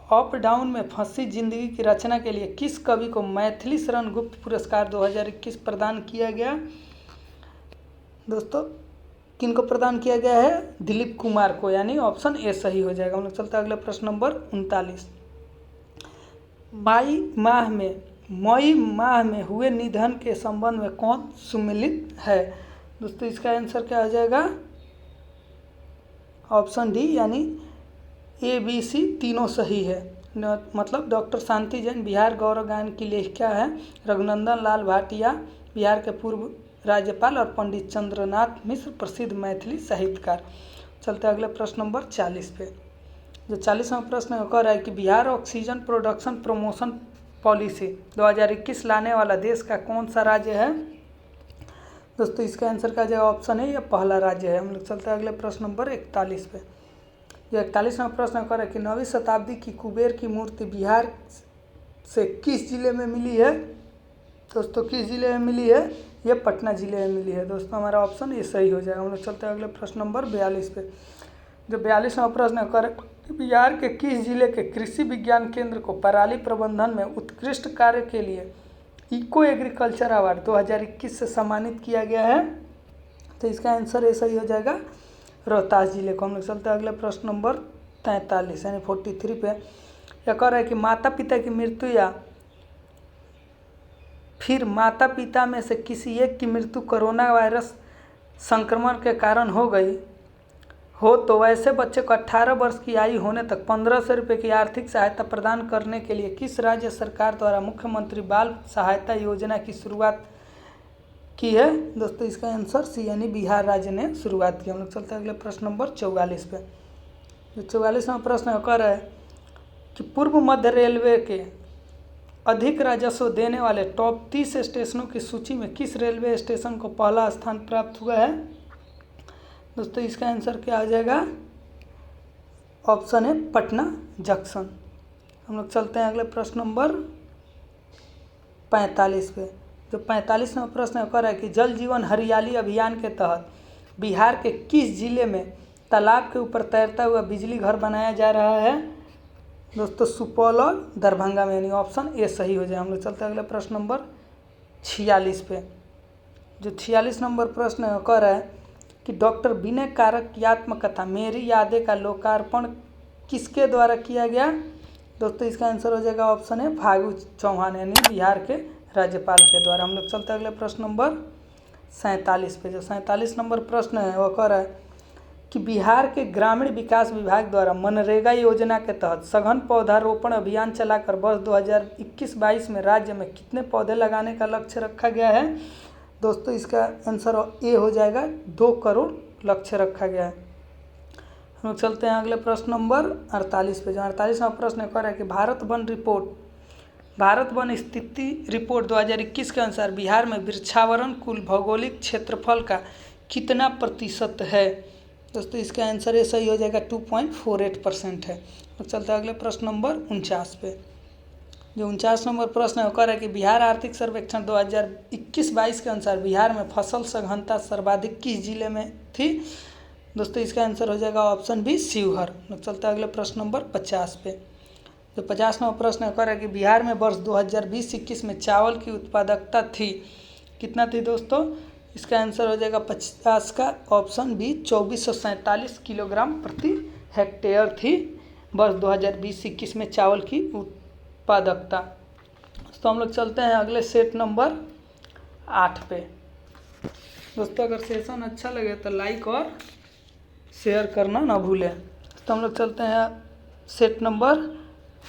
अप डाउन में फंसी जिंदगी की रचना के लिए किस कवि को मैथिली शरण गुप्त पुरस्कार 2021 प्रदान किया गया? दोस्तों किनको प्रदान किया गया है? दिलीप कुमार को, यानी ऑप्शन ए सही हो जाएगा। हम लोग चलते हैं अगले प्रश्न नंबर 39। मई माह में हुए निधन के संबंध में कौन सम्मिलित है? दोस्तों इसका आंसर क्या हो जाएगा ऑप्शन डी, यानी ए बी सी तीनों सही है। मतलब डॉक्टर शांति जैन बिहार गौरव गान की लेखिका है, रघुनंदन लाल भाटिया बिहार के पूर्व राज्यपाल और पंडित चंद्रनाथ मिश्र प्रसिद्ध मैथिली साहित्यकार। चलते अगले प्रश्न नंबर 40 पे। जो 40वां प्रश्न कह रहा है कि Bihar oxygen production promotion policy 2021 लाने वाला देश का कौन सा राज्य है? दोस्तों इसका आंसर का जो ऑप्शन है ये पहला राज्य है। हम लोग चलते हैं अगले प्रश्न नंबर 41 पे। जो 41वां प्रश्न कर है कि 9वीं शताब्दी की कुबेर की मूर्ति बिहार से किस जिले में मिली है? दोस्तों किस जिले में मिली है? ये पटना जिले में मिली है। दोस्तों हमारा ऑप्शन ये सही हो जाएगा। हम लोग चलते हैं अगले प्रश्न नंबर 42 पे। जो 42वां प्रश्न कर बिहार के किस जिले के कृषि विज्ञान केंद्र को पराली प्रबंधन में उत्कृष्ट कार्य के लिए इको एग्रीकल्चर अवार्ड 2021 से सम्मानित किया गया है? तो इसका आंसर ये सही हो जाएगा रोहतास जिले को। हम लोग चलते हैं अगले प्रश्न नंबर 43 यानी 43 पे। यह कह रहा है कि माता पिता की मृत्यु या फिर माता पिता में से किसी एक की मृत्यु कोरोना वायरस संक्रमण के कारण हो तो वैसे बच्चे को 18 वर्ष की आयु होने तक 1500 रुपये की आर्थिक सहायता प्रदान करने के लिए किस राज्य सरकार द्वारा मुख्यमंत्री बाल सहायता योजना की शुरुआत की है? दोस्तों इसका आंसर सी, यानी बिहार राज्य ने शुरुआत की। हम लोग चलते हैं अगले प्रश्न नंबर 44 पे। जो 44वां प्रश्न कह रहा है कि पूर्व मध्य रेलवे के अधिक राजस्व देने वाले टॉप 30 स्टेशनों की सूची में किस रेलवे स्टेशन को पहला स्थान प्राप्त हुआ है? दोस्तों इसका आंसर क्या आ जाएगा? ऑप्शन है पटना जंक्शन। हम लोग चलते हैं अगले प्रश्न नंबर 45 पे। जो 45 नंबर प्रश्न कर रहा है कि जल जीवन हरियाली अभियान के तहत बिहार के किस जिले में तालाब के ऊपर तैरता हुआ बिजली घर बनाया जा रहा है? दोस्तों सुपौल और दरभंगा में, यानी ऑप्शन ए सही हो जाए। हम लोग चलते हैं अगले प्रश्न नंबर 46 पे। जो 46 नंबर प्रश्न कर रहा है कि डॉक्टर विनय कारक की आत्मकथा मेरी यादें का लोकार्पण किसके द्वारा किया गया? दोस्तों इसका आंसर हो जाएगा ऑप्शन है फागू चौहान, यानी बिहार के राज्यपाल के द्वारा। हम लोग चलते हैं अगले प्रश्न नंबर 47 पे। जो 47 नंबर प्रश्न है वो कह रहा है कि बिहार के ग्रामीण विकास विभाग द्वारा मनरेगा योजना के तहत सघन पौधारोपण अभियान चलाकर वर्ष 2021-22 में राज्य में कितने पौधे लगाने का लक्ष्य रखा गया है? दोस्तों इसका आंसर ए हो जाएगा 2 करोड़ लक्ष्य रखा गया है। हम लोग चलते हैं अगले प्रश्न नंबर 48 पे। जो 48 नंबर प्रश्न कह रहा है कि भारत वन स्थिति रिपोर्ट 2021 के अनुसार बिहार में वृक्षावरण कुल भौगोलिक क्षेत्रफल का कितना प्रतिशत है? दोस्तों इसका आंसर ये सही हो जाएगा 2.48% है। तो चलते हैं अगले प्रश्न नंबर 49 पे। जो 49 नंबर प्रश्न है वो कह रहा है कि बिहार आर्थिक सर्वेक्षण 2021-22 के अनुसार बिहार में फसल सघनता सर्वाधिक किस जिले में थी? दोस्तों इसका आंसर हो जाएगा ऑप्शन बी शिवहर। चलते हैं अगले प्रश्न नंबर 50 पे। जो 50 नंबर प्रश्न है कह रहा है कि बिहार में वर्ष 2020-21 में चावल की उत्पादकता थी, कितना थी दोस्तों? इसका आंसर हो जाएगा 50 का ऑप्शन बी 2447 किलोग्राम प्रति हेक्टेयर थी वर्ष 2020-21 में चावल की उत्पादकता। तो हम लोग चलते हैं अगले सेट नंबर 8 पे। दोस्तों अगर सेशन अच्छा लगे तो लाइक और शेयर करना ना भूलें। तो हम लोग चलते हैं सेट नंबर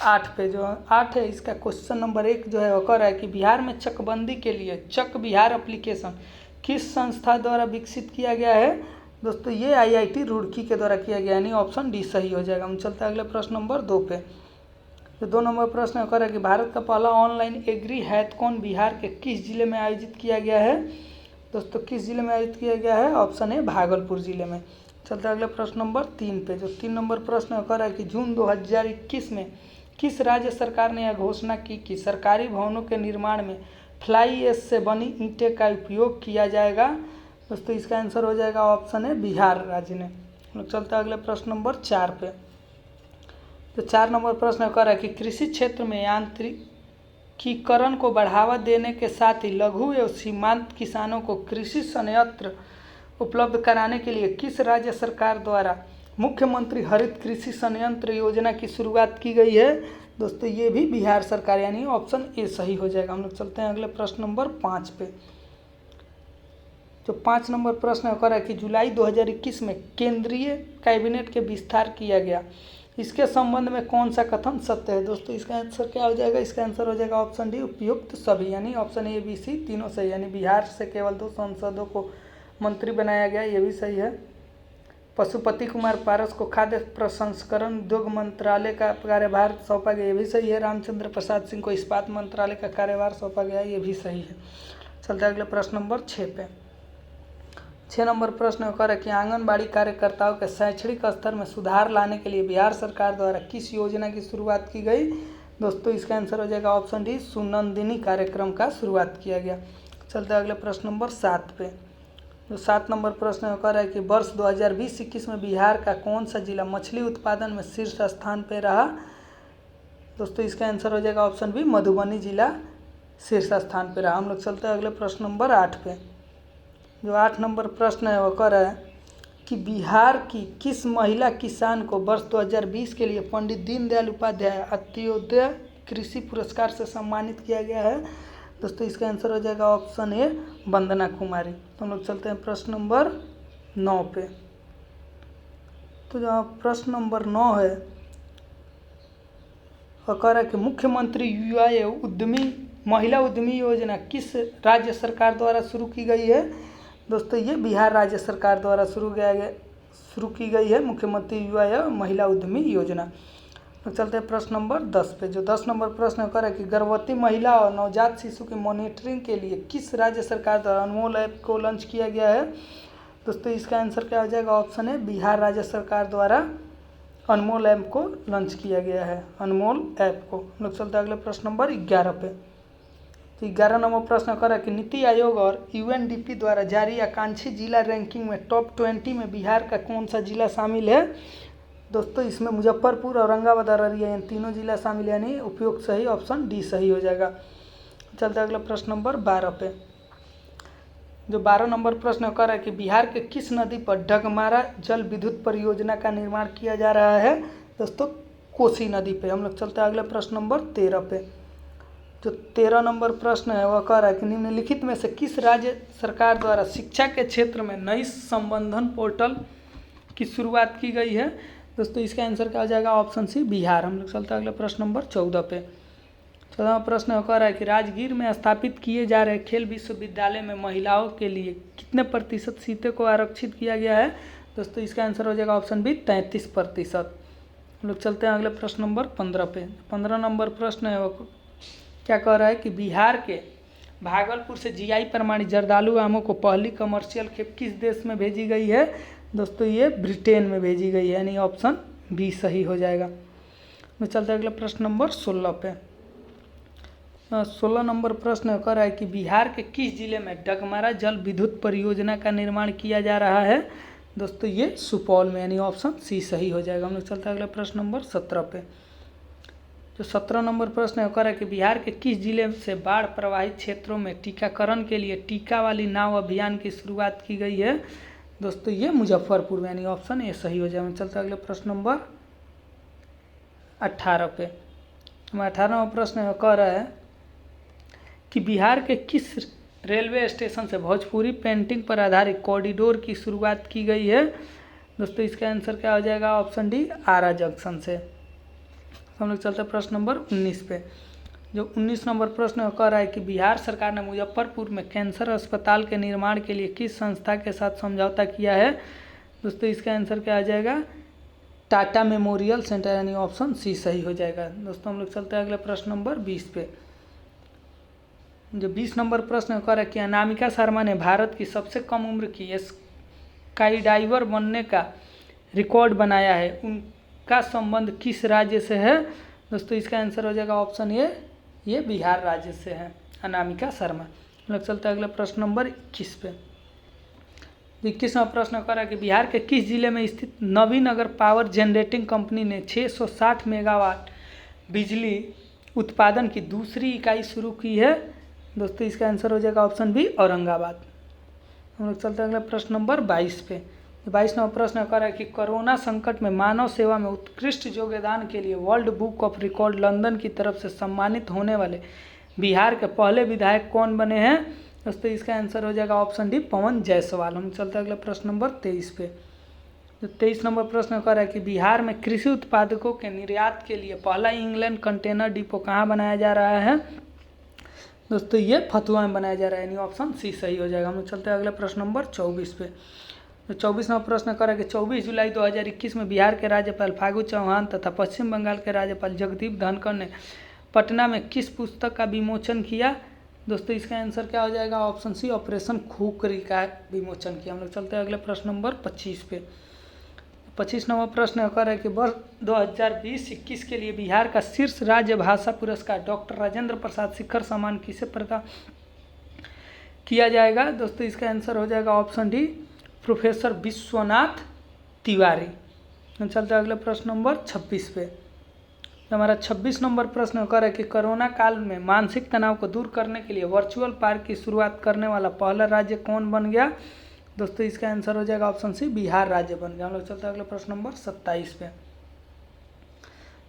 8 पे। जो 8 है इसका क्वेश्चन नंबर 1 जो है वो कह रहा है कि बिहार में चकबंदी के लिए चक बिहार एप्लीकेशन किस संस्था द्वारा विकसित किया गया है? दोस्तों ये IIT रुड़की के द्वारा किया गया, यानी ऑप्शन डी सही हो जाएगा। हम चलते हैं अगले प्रश्न नंबर 2 पे। जो 2 नंबर प्रश्न कह रहा है कि भारत का पहला ऑनलाइन एग्री हैथकॉन बिहार के किस जिले में आयोजित किया गया है? दोस्तों किस जिले में आयोजित किया गया है? ऑप्शन है भागलपुर जिले में। चलते हैं अगले प्रश्न नंबर 3 पे। जो 3 नंबर प्रश्न कह रहा है कि जून 2021 में किस राज्य सरकार ने यह घोषणा की कि सरकारी भवनों के निर्माण में फ्लाई ऐश से बनी ईंटें का उपयोग किया जाएगा? दोस्तों इसका आंसर हो जाएगा ऑप्शन है बिहार राज्य ने। लोग चलते हैं अगले प्रश्न नंबर 4 पे। तो 4 नंबर प्रश्न कह रहा है कि कृषि क्षेत्र में यांत्रिकीकरण को बढ़ावा देने के साथ ही लघु एवं सीमांत किसानों को कृषि संयंत्र उपलब्ध कराने के लिए किस राज्य सरकार द्वारा मुख्यमंत्री हरित कृषि संयंत्र योजना की शुरुआत की गई है? दोस्तों ये भी बिहार सरकार, यानी ऑप्शन ए सही हो जाएगा। हम लोग चलते हैं अगले प्रश्न नंबर 5 पे। जो 5 नंबर प्रश्न कह रहा है कि जुलाई 2021 में केंद्रीय कैबिनेट के विस्तार किया गया, इसके संबंध में कौन सा कथन सत्य है? दोस्तों इसका आंसर क्या हो जाएगा? इसका आंसर हो जाएगा ऑप्शन डी उपयुक्त सभी, यानी ऑप्शन ए बी सी तीनों सही, यानी बिहार से केवल 2 सांसदों को मंत्री बनाया गया, ये भी सही है। पशुपति कुमार पारस को खाद्य प्रसंस्करण उद्योग मंत्रालय का कार्यभार सौंपा गया, ये भी सही है। रामचंद्र प्रसाद सिंह को इस्पात मंत्रालय का कार्यभार सौंपा गया, ये भी सही है। चलते अगले प्रश्न नंबर 6 पे। 6 नंबर प्रश्न कह रहा है कि आंगनबाड़ी कार्यकर्ताओं के शैक्षणिक स्तर में सुधार लाने के लिए बिहार सरकार द्वारा किस योजना की शुरुआत की गई? दोस्तों इसका आंसर हो जाएगा ऑप्शन डी सुनंदिनी कार्यक्रम का शुरुआत किया गया। चलते अगले प्रश्न नंबर 7 पे। जो 7 नंबर प्रश्न कह रहा है कि वर्ष 2020-21 में बिहार का कौन सा जिला मछली उत्पादन में शीर्ष स्थान पर रहा? दोस्तों इसका आंसर हो जाएगा ऑप्शन बी मधुबनी जिला शीर्ष स्थान पर रहा। हम लोग चलते हैं अगले प्रश्न नंबर 8 पे। जो 8 नंबर प्रश्न है वो कह रहा है कि बिहार की किस महिला किसान को वर्ष 2020 के लिए पंडित दीनदयाल उपाध्याय अंत्योदय कृषि पुरस्कार से सम्मानित किया गया है? दोस्तों इसका आंसर हो जाएगा ऑप्शन ए वंदना कुमारी। तो हम लोग चलते हैं प्रश्न नंबर 9 पे। तो जो प्रश्न नंबर 9 है वह कह रहा है कि मुख्यमंत्री युवा एवं उद्यमी महिला उद्यमी योजना किस राज्य सरकार द्वारा शुरू की गई है? दोस्तों ये बिहार राज्य सरकार द्वारा शुरू की गई है मुख्यमंत्री युवा एवं महिला उद्यमी योजना। तो चलते हैं प्रश्न नंबर 10 पे। जो 10 नंबर प्रश्न कर है कि गर्भवती महिला और नवजात शिशु की मॉनिटरिंग के लिए किस राज्य सरकार द्वारा अनमोल ऐप को लॉन्च किया गया है? दोस्तों इसका आंसर क्या हो जाएगा? ऑप्शन है बिहार राज्य सरकार द्वारा अनमोल ऐप को लॉन्च किया गया है, अनमोल ऐप को। हम लोग चलते हैं अगले प्रश्न नंबर 11 पे। तो 11 नंबर प्रश्न कर है कि नीति आयोग और यूएनडीपी द्वारा जारी आकांक्षी जिला रैंकिंग में टॉप 20 में बिहार का कौन सा जिला शामिल है। दोस्तों इसमें मुजफ्फरपुर, औरंगाबाद, अररिया इन तीनों जिला शामिल, यानी उपयुक्त सही ऑप्शन डी सही हो जाएगा। चलते अगला प्रश्न नंबर 12 पे। जो 12 नंबर प्रश्न कर रहा है कि बिहार के किस नदी पर डगमारा जल विद्युत परियोजना का निर्माण किया जा रहा है। दोस्तों कोसी नदी पे। हम लोग चलते हैं अगले प्रश्न नंबर 13 पे। जो 13 नंबर प्रश्न है वह कह रहा है कि निम्नलिखित में से किस राज्य सरकार द्वारा शिक्षा के क्षेत्र में नई संबंधन पोर्टल की शुरुआत की गई है। दोस्तों इसका आंसर क्या हो जाएगा, ऑप्शन सी बिहार। हम लोग चलते हैं अगले प्रश्न नंबर 14 पे। 14वां प्रश्न कह रहा है कि राजगीर में स्थापित किए जा रहे खेल विश्वविद्यालय में महिलाओं के लिए कितने प्रतिशत सीटें को आरक्षित किया गया है। दोस्तों इसका आंसर हो जाएगा ऑप्शन बी 33%। हम लोग चलते हैं अगले प्रश्न नंबर 15 पे। 15 नंबर प्रश्न है वो क्या कह रहा है कि बिहार के भागलपुर से जीआई प्रमाणित जर्दालू आमों को पहली कमर्शियल खेप किस देश में भेजी गई है। दोस्तों ये ब्रिटेन में भेजी गई है, यानी ऑप्शन बी सही हो जाएगा। मैं चलते हैं अगले प्रश्न नंबर 16 पे। 16 नंबर प्रश्न कह रहा है कि बिहार के किस जिले में डगमारा जल विद्युत परियोजना का निर्माण किया जा रहा है। दोस्तों ये सुपौल में, यानी ऑप्शन सी सही हो जाएगा। हम लोग चलते हैं अगले प्रश्न नंबर 17 पे। जो 17 नंबर प्रश्न है कह रहा है कि बिहार के किस जिले से बाढ़ प्रभावित क्षेत्रों में टीकाकरण के लिए टीका वाली नाव अभियान की शुरुआत की गई है। दोस्तों ये मुजफ्फरपुर में, यानी ऑप्शन ए सही हो जाएगा। चलते अगले प्रश्न नंबर 18 पे। 18वां प्रश्न कह रहा है कि बिहार के किस रेलवे स्टेशन से भोजपुरी पेंटिंग पर आधारित कॉरिडोर की शुरुआत की गई है। दोस्तों इसका आंसर क्या हो जाएगा, ऑप्शन डी आरा जंक्शन से। हम लोग चलते हैं प्रश्न नंबर 19 पे। जो 19 नंबर प्रश्न कह रहा है कि बिहार सरकार ने मुजफ्फरपुर में कैंसर अस्पताल के निर्माण के लिए किस संस्था के साथ समझौता किया है। दोस्तों इसका आंसर क्या आ जाएगा, टाटा मेमोरियल सेंटर, यानी ऑप्शन सी सही हो जाएगा। दोस्तों हम लोग चलते हैं अगले प्रश्न नंबर 20 पे। जो 20 नंबर प्रश्न कह रहा है कि अनामिका शर्मा ने भारत की सबसे कम उम्र की स्काई डाइवर बनने का रिकॉर्ड बनाया है, उनका संबंध किस राज्य से है। दोस्तों इसका आंसर हो जाएगा ऑप्शन ए, ये बिहार राज्य से है अनामिका शर्मा। हम लोग चलते हैं अगले प्रश्न नंबर 21 पे। 21वां प्रश्न कर रहा है कि बिहार के किस जिले में स्थित नवीनगर पावर जनरेटिंग कंपनी ने 660 मेगावाट बिजली उत्पादन की दूसरी इकाई शुरू की है। दोस्तों इसका आंसर हो जाएगा ऑप्शन बी औरंगाबाद। हम लोग चलते हैं अगले प्रश्न नंबर 22 पे। 22 नंबर प्रश्न कर रहा है कि कोरोना संकट में मानव सेवा में उत्कृष्ट योगदान के लिए world book of record London की तरफ से सम्मानित होने वाले बिहार के पहले विधायक कौन बने हैं। दोस्तों इसका आंसर हो जाएगा ऑप्शन डी पवन जायसवाल। हम चलते हैं अगले प्रश्न नंबर 23 पे। जो 23 नंबर प्रश्न कर रहा है कि बिहार में कृषि उत्पादकों के निर्यात के लिए पहला इंग्लैंड कंटेनर डिपो कहाँ बनाया जा रहा है। दोस्तों ये फतुहा में बनाया जा रहा है, यानी ऑप्शन सी सही हो जाएगा। हम लोग चलते हैं अगले प्रश्न नंबर 24 पे। तो 24 नंबर प्रश्न कर रहा है कि 24 जुलाई 2021 में बिहार के राज्यपाल फागू चौहान तथा पश्चिम बंगाल के राज्यपाल जगदीप धनखड़ ने पटना में किस पुस्तक का विमोचन किया। दोस्तों इसका आंसर क्या हो जाएगा, ऑप्शन सी ऑपरेशन खुकरी का विमोचन किया। हम लोग चलते हैं अगले प्रश्न नंबर 25 पे। 25 नंबर प्रश्न कर रहा है कि वर्ष 2020-21 के लिए बिहार का शीर्ष राज्य भाषा पुरस्कार डॉक्टर राजेंद्र प्रसाद शिखर सम्मान किसे प्रदान किया जाएगा। दोस्तों इसका आंसर हो जाएगा option D professor Vishwanath Tiwari. हम चलते हैं अगले प्रश्न नंबर 26 पे। हमारा 26 नंबर प्रश्न कर है कि कोरोना काल में मानसिक तनाव को दूर करने के लिए वर्चुअल पार्क की शुरुआत करने वाला पहला राज्य कौन बन गया। दोस्तों इसका आंसर हो जाएगा ऑप्शन सी बिहार राज्य बन गया। हम लोग चलते हैं अगले प्रश्न नंबर 27 पे।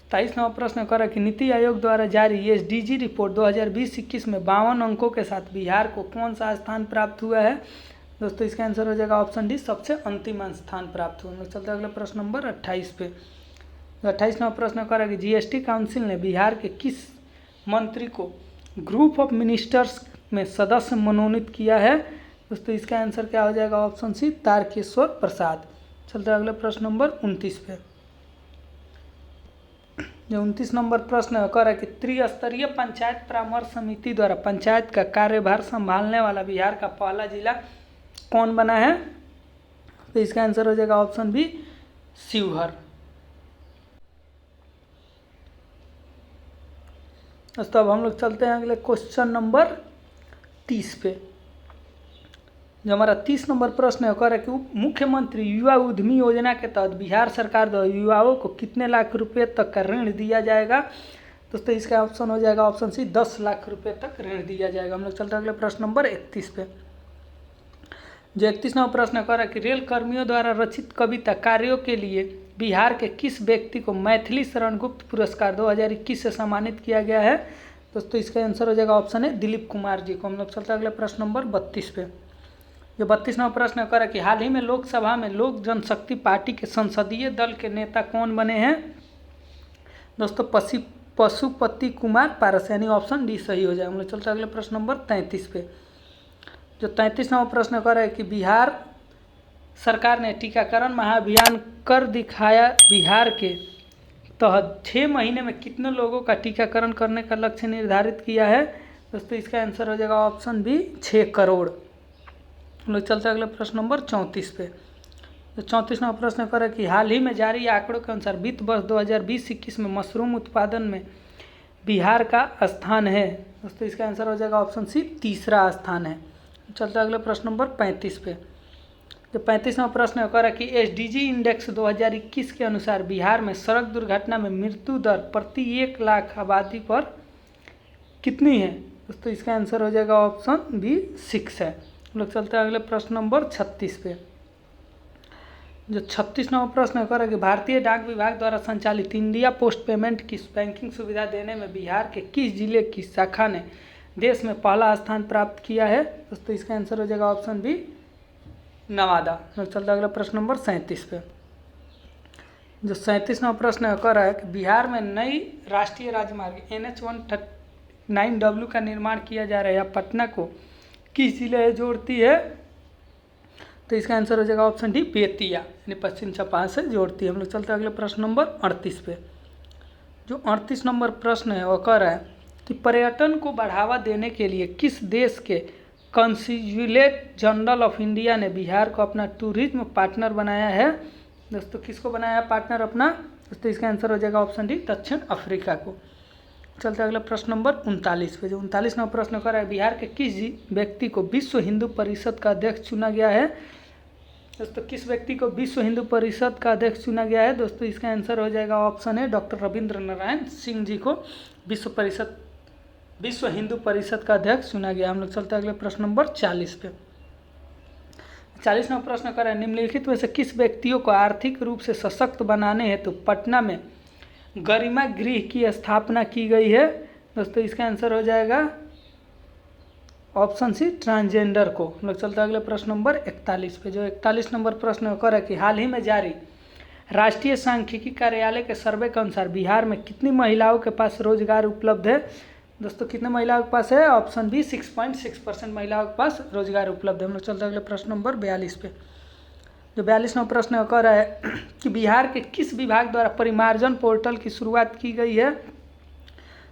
27 नंबर प्रश्न कर है कि नीति आयोग द्वारा जारी एसडीजी रिपोर्ट 2020-21 में 52 अंकों के साथ बिहार को कौन सा स्थान प्राप्त हुआ है। दोस्तों इसका आंसर हो जाएगा ऑप्शन डी सबसे अंतिम स्थान प्राप्त हुआ। हम लोग चलते हैं अगले प्रश्न नंबर 28 पे। 28 नंबर प्रश्न कर है कि जीएसटी काउंसिल ने बिहार के किस मंत्री को ग्रुप ऑफ मिनिस्टर्स में सदस्य मनोनीत किया है। दोस्तों इसका आंसर क्या हो जाएगा, ऑप्शन सी तारकेश्वर प्रसाद। चलते हैं अगले प्रश्न नंबर 29 पे। जो 29 नंबर प्रश्न कर है कि त्रिस्तरीय पंचायत परामर्श समिति द्वारा पंचायत का कार्यभार संभालने वाला बिहार का पहला जिला कौन बना है। तो इसका आंसर हो जाएगा ऑप्शन बी शिवहर। दोस्तों अब हम लोग चलते हैं अगले क्वेश्चन नंबर 30 पे। जो हमारा 30 नंबर प्रश्न है, कह रहा है कि मुख्यमंत्री युवा उद्यमी योजना के तहत बिहार सरकार द्वारा युवाओं को कितने लाख रुपए तक का ऋण दिया जाएगा। दोस्तों इसका ऑप्शन हो जाएगा ऑप्शन सी, 10 लाख रुपए तक ऋण दिया जाएगा। हम लोग चलते हैं अगले प्रश्न नंबर 31 पे। जो 31 नंबर प्रश्न कह रहा है कि रेल कर्मियों द्वारा रचित कविता कार्यों के लिए बिहार के किस व्यक्ति को मैथिली शरण गुप्त पुरस्कार 2021 से सम्मानित किया गया है। दोस्तों इसका आंसर हो जाएगा ऑप्शन है दिलीप कुमार जी को। हम लोग चलते हैं अगले प्रश्न नंबर 32 पे। जो 32 नंबर प्रश्न कर रहा है कि हाल ही में लोकसभा में लोक जनशक्ति पार्टी के संसदीय दल के नेता कौन बने हैं। दोस्तों पशुपति कुमार पारस, यानी ऑप्शन डी सही हो जाए। हम लोग चलते हैं अगले प्रश्न नंबर 33 पे। जो 33 नंबर प्रश्न कर रहा है कि बिहार सरकार ने टीकाकरण महाअभियान कर दिखाया बिहार के तहत 6 महीने में कितने लोगों का टीकाकरण करने का लक्ष्य निर्धारित किया है। दोस्तों इसका आंसर हो जाएगा ऑप्शन बी, 6 करोड़। हम लोग चलते हैं अगले प्रश्न नंबर 34 पे। तो 34 नंबर प्रश्न कर रहा है कि हाल ही में जारी आंकड़ों के अनुसार वित्त वर्ष 2020-21 में मशरूम उत्पादन में बिहार का स्थान है। दोस्तों इसका आंसर हो जाएगा ऑप्शन सी, तीसरा स्थान है। चलते हैं अगले प्रश्न नंबर 35 पे। जो 35 नंबर प्रश्न कर रहा है कि एसडीजी इंडेक्स 2021 के अनुसार बिहार में सड़क दुर्घटना में मृत्यु दर प्रति 1 लाख आबादी पर कितनी है। दोस्तों इसका आंसर हो जाएगा ऑप्शन बी, 6 है। हम लोग चलते हैं अगले प्रश्न नंबर 36 पे। जो 36 नंबर प्रश्न कर रहा है कि भारतीय डाक विभाग द्वारा संचालित इंडिया पोस्ट पेमेंट की बैंकिंग सुविधा देने में बिहार के किस जिले की शाखा ने देश में पहला स्थान प्राप्त किया है। दोस्तों इसका आंसर हो जाएगा ऑप्शन बी, नवादा। हम लोग चलते हैं अगले प्रश्न नंबर 37 पे। जो 37 नंबर प्रश्न कर रहा है कि बिहार में नई राष्ट्रीय राजमार्ग NH-139W का निर्माण किया जा रहा है, या पटना को किस जिले जोड़ती है। तो इसका आंसर हो जाएगा ऑप्शन डी, बेतिया, यानी पश्चिम चंपारण से जोड़ती है। हम लोग चलते हैं अगले प्रश्न नंबर 38 पे। जो 38 नंबर प्रश्न है वो कह रहा है कि पर्यटन को बढ़ावा देने के लिए किस देश के कॉन्सुलेट जनरल ऑफ इंडिया ने बिहार को अपना टूरिज्म पार्टनर बनाया है। दोस्तों किसको बनाया है पार्टनर अपना। दोस्तों इसका आंसर हो जाएगा ऑप्शन डी, दक्षिण अफ्रीका को। चलते अगले प्रश्न नंबर 39 पे। जो 39 नंबर प्रश्न कर रहा है बिहार के किस व्यक्ति को विश्व हिंदू परिषद का अध्यक्ष चुना गया है। दोस्तों किस व्यक्ति को विश्व हिंदू परिषद का अध्यक्ष चुना गया है। दोस्तों इसका आंसर हो जाएगा ऑप्शन है डॉक्टर रविंद्र नारायण सिंह जी को विश्व हिंदू परिषद का अध्यक्ष चुना गया। हम लोग चलते हैं अगले प्रश्न नंबर 40 पे। 40 नंबर प्रश्न कर रहा है निम्नलिखित में से किस व्यक्तियों को आर्थिक रूप से सशक्त बनाने हेतु पटना में गरिमा गृह की स्थापना की गई है। दोस्तों इसका आंसर हो जाएगा ऑप्शन सी, ट्रांसजेंडर को। हम लोग चलते हैं अगले प्रश्न नंबर 41 पे। जो 41 नंबर प्रश्न कर है कि हाल ही में जारी राष्ट्रीय सांख्यिकी कार्यालय के सर्वे के अनुसार बिहार में कितनी महिलाओं के पास रोजगार उपलब्ध है। दोस्तों कितने महिलाओं के पास है, ऑप्शन बी 6.6% महिलाओं के पास रोजगार उपलब्ध है। हम लोग चलते हैं अगले प्रश्न नंबर 42 पे। जो 42 नंबर प्रश्न कर रहा है कि बिहार के किस विभाग द्वारा परिमार्जन पोर्टल की शुरुआत की गई है।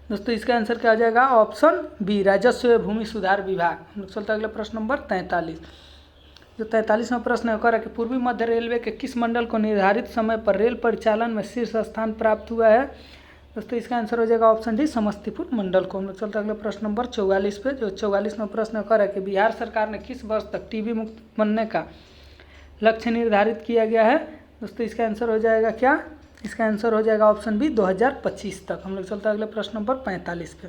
दोस्तों इसका आंसर क्या आ जाएगा, ऑप्शन बी राजस्व एवं भूमि सुधार विभाग। हम लोग चलते हैं अगले प्रश्न नंबर 43। जो 43 नंबर प्रश्न कर रहा है कि पूर्वी मध्य रेलवे के किस मंडल को निर्धारित समय पर रेल परिचालन में शीर्ष स्थान प्राप्त हुआ है। दोस्तों इसका आंसर हो जाएगा ऑप्शन डी समस्तीपुर मंडल को। हम लोग चलते हैं अगले प्रश्न नंबर 44 पे। जो 44 नंबर प्रश्न कर रहा है कि बिहार सरकार ने किस वर्ष तक टीबी मुक्त बनने का लक्ष्य निर्धारित किया गया है। दोस्तों इसका आंसर हो जाएगा क्या, इसका आंसर हो जाएगा ऑप्शन बी 2025 तक। हम लोग चलते हैं अगले प्रश्न नंबर 45 पे।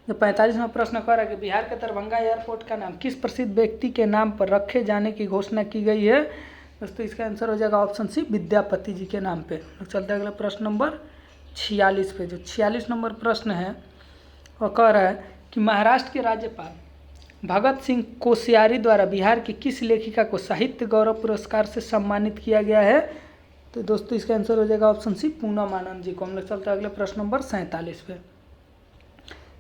जो 45 नंबर प्रश्न कर रहा है कि बिहार के दरभंगा एयरपोर्ट का नाम किस प्रसिद्ध व्यक्ति के नाम पर रखे जाने की घोषणा की गई है। दोस्तों इसका आंसर हो जाएगा ऑप्शन सी विद्यापति जी के नाम पे। हम लोग चलते हैं अगले प्रश्न नंबर 46 पे। जो 46 नंबर प्रश्न है वह कह रहा है कि महाराष्ट्र के राज्यपाल भगत सिंह कोश्यारी द्वारा बिहार की किस लेखिका को साहित्य गौरव पुरस्कार से सम्मानित किया गया है। तो दोस्तों इसका आंसर हो जाएगा ऑप्शन सी पूनम आनंद जी को। हम लोग चलते हैं अगले प्रश्न नंबर 47 पे।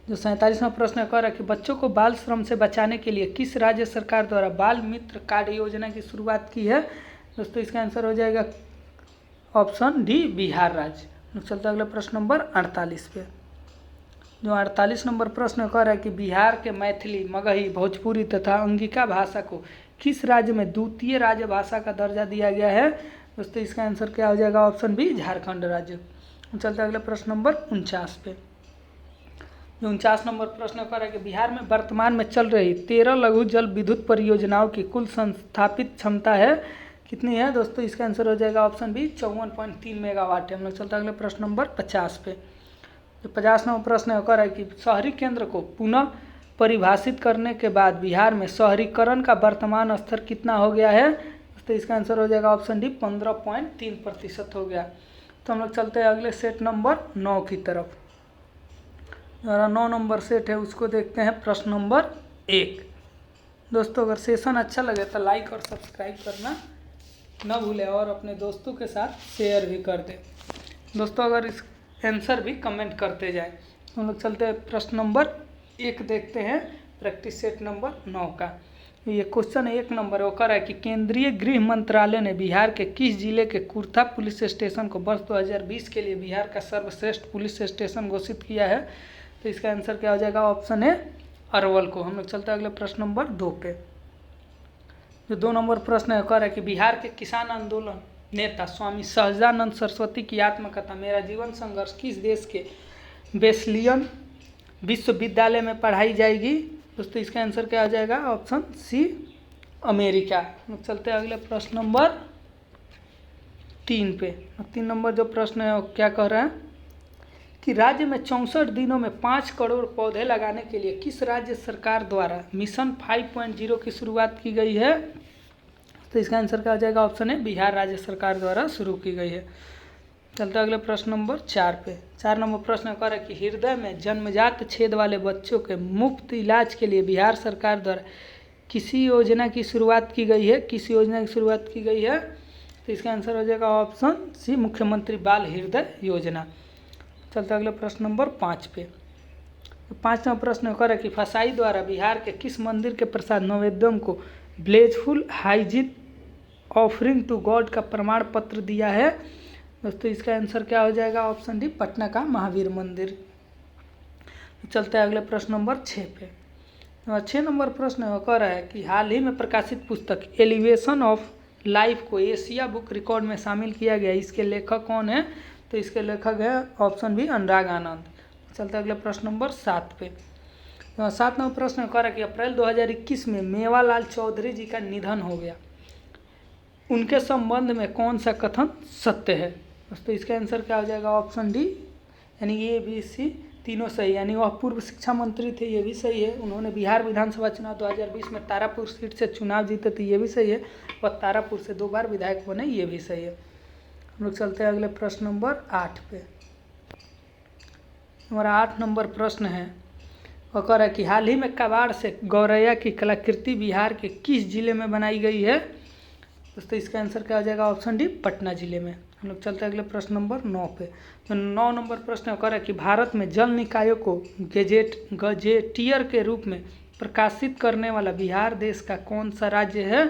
जो 47वां प्रश्न कह रहा है कि बच्चों को बाल श्रम से बचाने के लिए किस राज्य सरकार द्वारा बाल मित्र कार्ड योजना की शुरुआत की है। दोस्तों इसका आंसर हो जाएगा ऑप्शन डी बिहार राज्य। चलते अगले प्रश्न नंबर 48 पे। जो 48 नंबर प्रश्न कह रहा है कि बिहार के मैथिली, मगही, भोजपुरी तथा अंगिका भाषा को किस राज्य में द्वितीय राज्य भाषा का दर्जा दिया गया है। दोस्तों इसका आंसर क्या हो जाएगा, ऑप्शन बी झारखंड राज्य। चलते अगले प्रश्न नंबर 49 पे। जो 49 नंबर प्रश्न कर रहा है कि बिहार में वर्तमान में चल रही 13 लघु जल विद्युत परियोजनाओं की कुल संस्थापित क्षमता है कितनी है दोस्तों? इसका आंसर हो जाएगा ऑप्शन बी 54.3 मेगावाट है। हम लोग चलते हैं अगले प्रश्न नंबर 50 पे। जो 50 नंबर प्रश्न कर रहा है कि शहरी केंद्र को पुनः परिभाषित करने के बाद बिहार में शहरीकरण का वर्तमान स्तर कितना हो गया है? तो इसका आंसर हो जाएगा ऑप्शन डी 15.3% हो गया। तो हम लोग चलते हैं अगले सेट नंबर 9 की तरफ। हमारा 9 नंबर सेट है उसको देखते हैं प्रश्न नंबर 1। दोस्तों अगर सेशन अच्छा लगे तो लाइक और सब्सक्राइब करना न भूलें और अपने दोस्तों के साथ शेयर भी कर दें। दोस्तों अगर इस आंसर भी कमेंट करते जाएं। हम लोग चलते हैं प्रश्न नंबर 1 देखते हैं प्रैक्टिस सेट नंबर 9 का। ये क्वेश्चन 1 नंबर वो कर रहा है कि केंद्रीय गृह मंत्रालय ने बिहार के किस जिले के कुर्था पुलिस स्टेशन को वर्ष 2020 के लिए बिहार का सर्वश्रेष्ठ पुलिस स्टेशन घोषित किया है? तो इसका आंसर क्या हो जाएगा? ऑप्शन है अरवल को। हम लोग चलते हैं अगले प्रश्न नंबर 2 पे। जो 2 नंबर प्रश्न है कह रहा है कि बिहार के किसान आंदोलन नेता स्वामी सहजानंद सरस्वती की आत्मकथा मेरा जीवन संघर्ष किस देश के वेस्लियन विश्वविद्यालय में पढ़ाई जाएगी? दोस्तों इसका आंसर क्या आ जाएगा? Option C America. हम लोग चलते हैं अगले प्रश्न नंबर 3 पे। 3 नंबर जो प्रश्न है क्या कह रहा है कि राज्य में 64 दिनों में 5 करोड़ पौधे लगाने के लिए किस राज्य सरकार द्वारा मिशन 5.0 की शुरुआत की गई है? तो इसका आंसर क्या आ जाएगा? ऑप्शन है बिहार राज्य सरकार द्वारा शुरू की गई है। चलते अगले प्रश्न नंबर 4 पे। 4 नंबर प्रश्न कह रहा है कि हृदय में जन्मजात छेद वाले बच्चों के मुफ्त इलाज के लिए बिहार सरकार द्वारा किसी योजना की शुरुआत की गई है? किस योजना की शुरुआत की गई है? तो इसका आंसर हो जाएगा ऑप्शन सी मुख्यमंत्री बाल हृदय योजना। चलते अगले प्रश्न नंबर 5 पे। 5 नंबर प्रश्न कह रहा है कि फसाई द्वारा बिहार के किस मंदिर के प्रसाद नैवेद्यम को ब्लेजफुल हाइजीन ऑफरिंग टू गॉड का प्रमाण पत्र दिया है? दोस्तों इसका आंसर क्या हो जाएगा? ऑप्शन डी पटना का महावीर मंदिर। चलते हैं अगले प्रश्न नंबर 6 पे। 6 नंबर प्रश्न कह रहा है कि हाल ही में प्रकाशित पुस्तक एलिवेशन ऑफ लाइफ को एशिया बुक रिकॉर्ड में शामिल किया गया, इसके लेखक कौन है? तो इसके लेखक है ऑप्शन बी अनुराग आनंद। चलते अगले प्रश्न नंबर 7 पे। 7 नंबर प्रश्न कह रहा है कि अप्रैल 2021 में मेवालाल चौधरी जी का निधन हो गया, उनके संबंध में कौन सा कथन सत्य है? दोस्तों इसका आंसर क्या हो जाएगा? ऑप्शन डी यानी ए बी सी तीनों सही। यानी वह पूर्व शिक्षा मंत्री थे, ये भी सही है। उन्होंने बिहार विधानसभा चुनाव 2020 में तारापुर सीट से चुनाव जीते थे, ये भी सही है। वह तारापुर से 2 बार विधायक बने, ये भी सही है। हम लोग चलते हैं अगले प्रश्न नंबर 8 पे। हमारा 8 नंबर प्रश्न है वह कह रहा है कि हाल ही में कबाड़ से गौरैया की कलाकृति बिहार के किस जिले में बनाई गई है? दोस्तों इसका आंसर क्या हो जाएगा? ऑप्शन डी पटना जिले में। हम लोग चलते हैं अगले प्रश्न नंबर 9 पे। तो 9 नंबर प्रश्न कह रहा है कि भारत में जल निकायों को गजेटियर के रूप में प्रकाशित करने वाला बिहार देश का कौन सा राज्य है?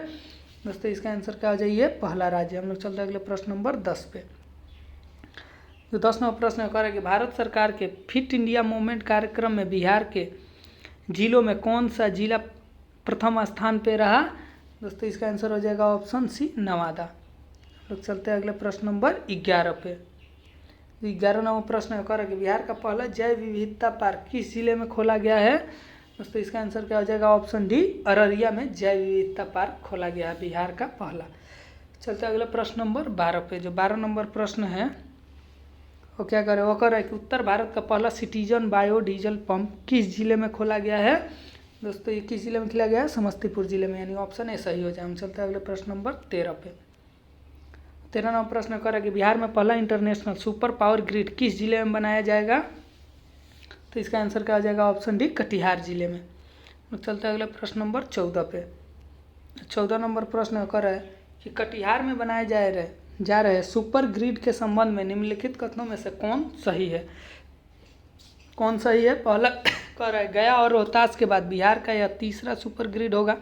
दोस्तों इसका आंसर क्या हो जाइए? पहला राज्य। हम लोग चलते हैं अगले प्रश्न नंबर 10 पे। जो 10 नंबर प्रश्न कह रहा है कि भारत सरकार के फिट इंडिया मूवमेंट कार्यक्रम में बिहार के जिलों में कौन सा जिला प्रथम स्थान पे रहा? दोस्तों इसका आंसर हो जाएगा ऑप्शन सी नवादा। लोग चलते हैं अगले प्रश्न नंबर 11 पे। 11 नंबर प्रश्न कह रहा है कि बिहार का पहला जैव विविधता पार्क किस जिले में खोला गया है? दोस्तों इसका आंसर क्या हो जाएगा? ऑप्शन डी अररिया में जैव विविधता पार्क खोला गया है, बिहार का पहला। चलते अगले प्रश्न नंबर 12 पे। जो 12 नंबर प्रश्न है वो क्या करे? वो कह रहा है कि उत्तर भारत का पहला सिटीजन बायोडीजल पंप किस जिले में खोला गया है? दोस्तों ये किस जिले में खोला गया है? समस्तीपुर जिले में। यानी ऑप्शन ए सही हो जाए। हम चलते हैं अगले प्रश्न नंबर 13 पे। 13 नंबर प्रश्न कर रहा है कि बिहार में पहला इंटरनेशनल सुपर पावर ग्रिड किस जिले में बनाया जाएगा? तो इसका आंसर क्या आ जाएगा? ऑप्शन डी कटिहार जिले में। चलते हैं अगले प्रश्न नंबर 14 पे। 14 नंबर प्रश्न कर रहा है कि कटिहार में बनाए जा रहे सुपर ग्रिड के संबंध में निम्नलिखित कथनों में से कौन सही है? कौन सही है? पहला कह रहा है गया और रोहतास के बाद बिहार का यह तीसरा सुपर ग्रिड होगा।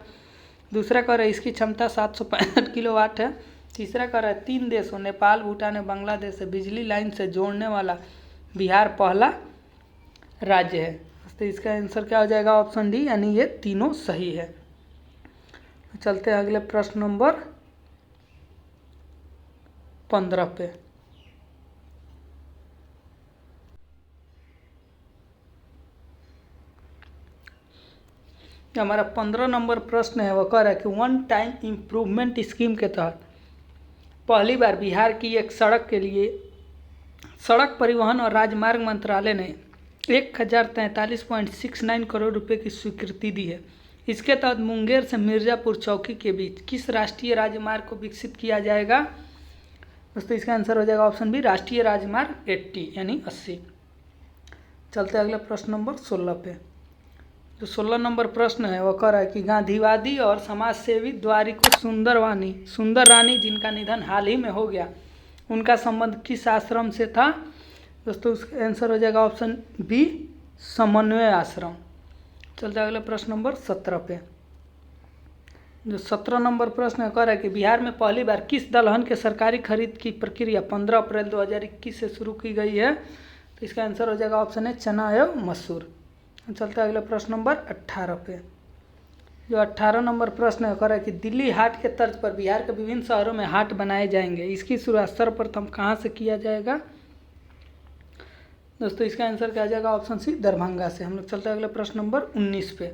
दूसरा कह रहा है इसकी क्षमता 765 किलोवाट है। तीसरा कह रहा है 3 देशों नेपाल, भूटान और बांग्लादेश से बिजली लाइन से जोड़ने वाला बिहार पहला राज्य है। तो इसका आंसर क्या हो जाएगा? ऑप्शन डी यानी ये तीनों सही है। चलते हैं अगले प्रश्न नंबर 15 पे। हमारा 15 नंबर प्रश्न है वह कह रहा है कि वन टाइम इम्प्रूवमेंट स्कीम के तहत पहली बार बिहार की एक सड़क के लिए सड़क परिवहन और राजमार्ग मंत्रालय ने 1043.69 करोड़ रुपए की स्वीकृति दी है। इसके तहत मुंगेर से मिर्जापुर चौकी के बीच किस राष्ट्रीय राजमार्ग को विकसित किया जाएगा? दोस्तों इसका आंसर हो जाएगा ऑप्शन बी, राष्ट्रीय राजमार्ग 80 यानी 80। चलते अगले प्रश्न नंबर 16 पे। जो 16 नंबर प्रश्न है वह कह रहा है कि गांधीवादी और समाज सेवी द्वारिका सुंदर रानी जिनका निधन हाल ही में हो गया, उनका संबंध किस आश्रम से था? दोस्तों उसका आंसर हो जाएगा ऑप्शन बी, समन्वय आश्रम। चलते अगले प्रश्न नंबर 17 पे। जो 17 नंबर प्रश्न है कह रहा है कि बिहार में पहली बार किस दलहन के सरकारी खरीद की प्रक्रिया 15 अप्रैल 2021 से शुरू की गई है? तो इसका आंसर हो जाएगा ऑप्शन है चना एवं मसूर। चलते अगले प्रश्न नंबर 18 पे। जो 18 नंबर प्रश्न है कह रहा है कि दिल्ली हाट के तर्ज पर बिहार के विभिन्न शहरों में हाट बनाए जाएंगे, इसकी शुरुआत सर्वप्रथम कहाँ से किया जाएगा? दोस्तों इसका आंसर क्या आ जाएगा ऑप्शन सी, दरभंगा से। हम लोग चलते हैं अगले प्रश्न नंबर 19 पे।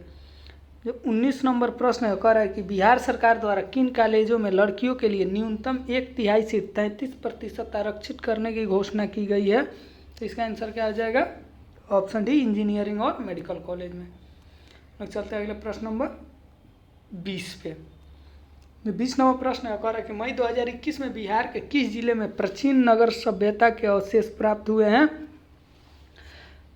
जो 19 नंबर प्रश्न है कह रहा है कि बिहार सरकार द्वारा किन कॉलेजों में लड़कियों के लिए न्यूनतम 1/3 सीट 33% आरक्षित करने की घोषणा की गई है? तो इसका आंसर क्या आ जाएगा ऑप्शन डी, इंजीनियरिंग और मेडिकल कॉलेज में। लोग चलते हैं अगले प्रश्न नंबर 20 पे। 20 नंबर प्रश्न है कह रहा है कि मई 2021 में बिहार के किस जिले में प्राचीन नगर सभ्यता के अवशेष प्राप्त हुए हैं?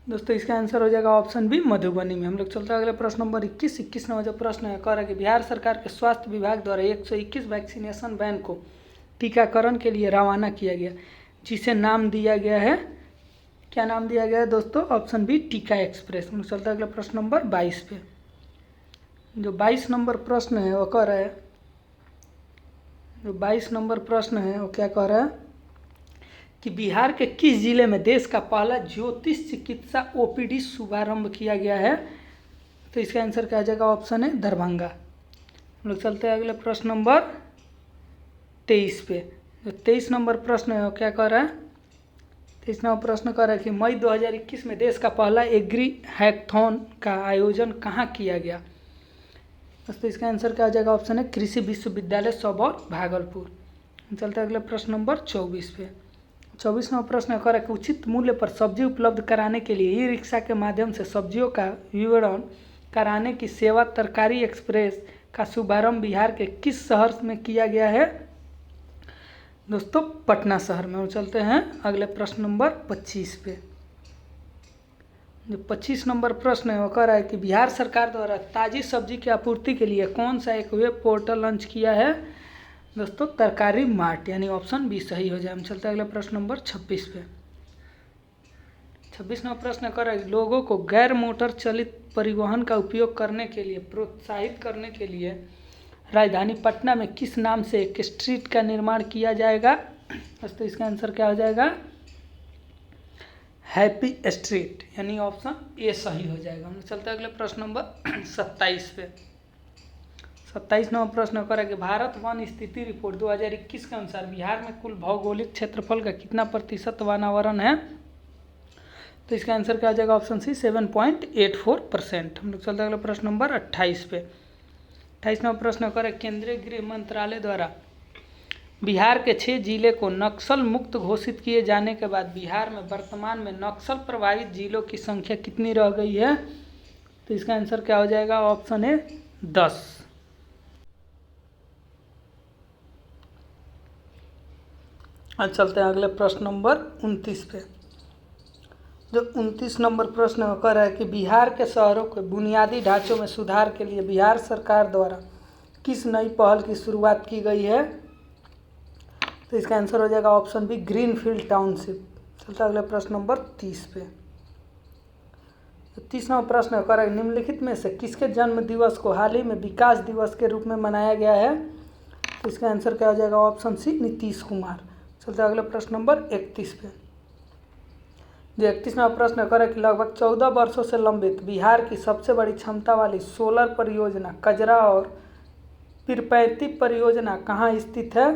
दोस्तों इसका आंसर हो जाएगा ऑप्शन बी, मधुबनी में। हम लोग चलते हैं अगले प्रश्न नंबर 21 नंबर जो प्रश्न है कह रहा है कि बिहार सरकार के स्वास्थ्य विभाग द्वारा 121 वैक्सीनेशन वैन को टीकाकरण के लिए रवाना किया गया, जिसे नाम दिया गया है, क्या नाम दिया गया है दोस्तों? ऑप्शन बी, टीका एक्सप्रेस। हम लोग चलते हैं अगले प्रश्न नंबर 22 पे। जो 22 नंबर प्रश्न है वो कह रहा है, जो 22 नंबर प्रश्न है वो क्या कह रहा है कि बिहार के किस जिले में देश का पहला ज्योतिष चिकित्सा ओपीडी शुभारंभ किया गया है? तो इसका आंसर क्या आ जाएगा ऑप्शन है दरभंगा। हम लोग चलते हैं अगले प्रश्न नंबर 23 पे। जो 23 नंबर प्रश्न है वो क्या कह रहा है? 23 नंबर प्रश्न कह रहा है कि मई 2021 में देश का पहला एग्री हैकथॉन का आयोजन कहाँ किया गया? दोस्तों इसका आंसर क्या आ जाएगा ऑप्शन है कृषि विश्वविद्यालय सबौर, भागलपुर। चलते हैं अगले प्रश्न नंबर 24 पे। 24 नंबर प्रश्न कर कि उचित मूल्य पर सब्जी उपलब्ध कराने के लिए ई रिक्शा के माध्यम से सब्जियों का वितरण कराने की सेवा तरकारी एक्सप्रेस का शुभारंभ बिहार के किस शहर में किया गया है? दोस्तों पटना शहर में। चलते हैं अगले प्रश्न नंबर 25 पे। जो 25 नंबर प्रश्न है वो कह रहा है कि बिहार सरकार द्वारा ताज़ी सब्जी की आपूर्ति के लिए कौन सा एक वेब पोर्टल लॉन्च किया है? दोस्तों तरकारी मार्ट, यानी ऑप्शन बी सही हो जाए। हम चलते हैं अगले प्रश्न नंबर 26 पे। 26 नंबर प्रश्न कर रहा है लोगों को गैर मोटर चलित परिवहन का उपयोग करने के लिए प्रोत्साहित करने के लिए राजधानी पटना में किस नाम से एक स्ट्रीट का निर्माण किया जाएगा? दोस्तों इसका आंसर क्या हो जाएगा? हैप्पी स्ट्रीट, यानी ऑप्शन ए सही हो जाएगा। हम चलते हैं अगले प्रश्न नंबर 27 पे। 27 नंबर प्रश्न कर है कि भारत वन स्थिति रिपोर्ट 2021 के अनुसार बिहार में कुल भौगोलिक क्षेत्रफल का कितना प्रतिशत वनावरण है? तो इसका आंसर क्या आ जाएगा ऑप्शन सी, 7.84%। हम लोग चलते हैं अगले प्रश्न नंबर 28 पे। 28 नंबर प्रश्न कर केंद्रीय गृह मंत्रालय द्वारा बिहार के 6 जिले को नक्सल मुक्त घोषित किए जाने के बाद बिहार में वर्तमान में नक्सल प्रभावित जिलों की संख्या कितनी रह गई है? तो इसका आंसर क्या हो जाएगा ऑप्शन है 10। अब चलते हैं अगले प्रश्न नंबर 29 पे। जो 29 नंबर प्रश्न कह रहा है कि बिहार के शहरों के बुनियादी ढांचों में सुधार के लिए बिहार सरकार द्वारा किस नई पहल की शुरुआत की गई है? तो इसका आंसर हो जाएगा ऑप्शन बी, ग्रीनफील्ड टाउनशिप। चलता अगले प्रश्न नंबर 30 पे। 30 नंबर प्रश्न कह रहा है निम्नलिखित में से किसके जन्म दिवस को हाल ही में विकास दिवस के रूप में मनाया गया है? तो इसका आंसर क्या हो जाएगा ऑप्शन सी, नीतीश कुमार। चलते अगले प्रश्न नंबर 31 पे। जो 31 नंबर प्रश्न कर कि लगभग 14 वर्षों से लंबित बिहार की सबसे बड़ी क्षमता वाली सोलर परियोजना कजरा और पीरपैंती परियोजना कहाँ स्थित है?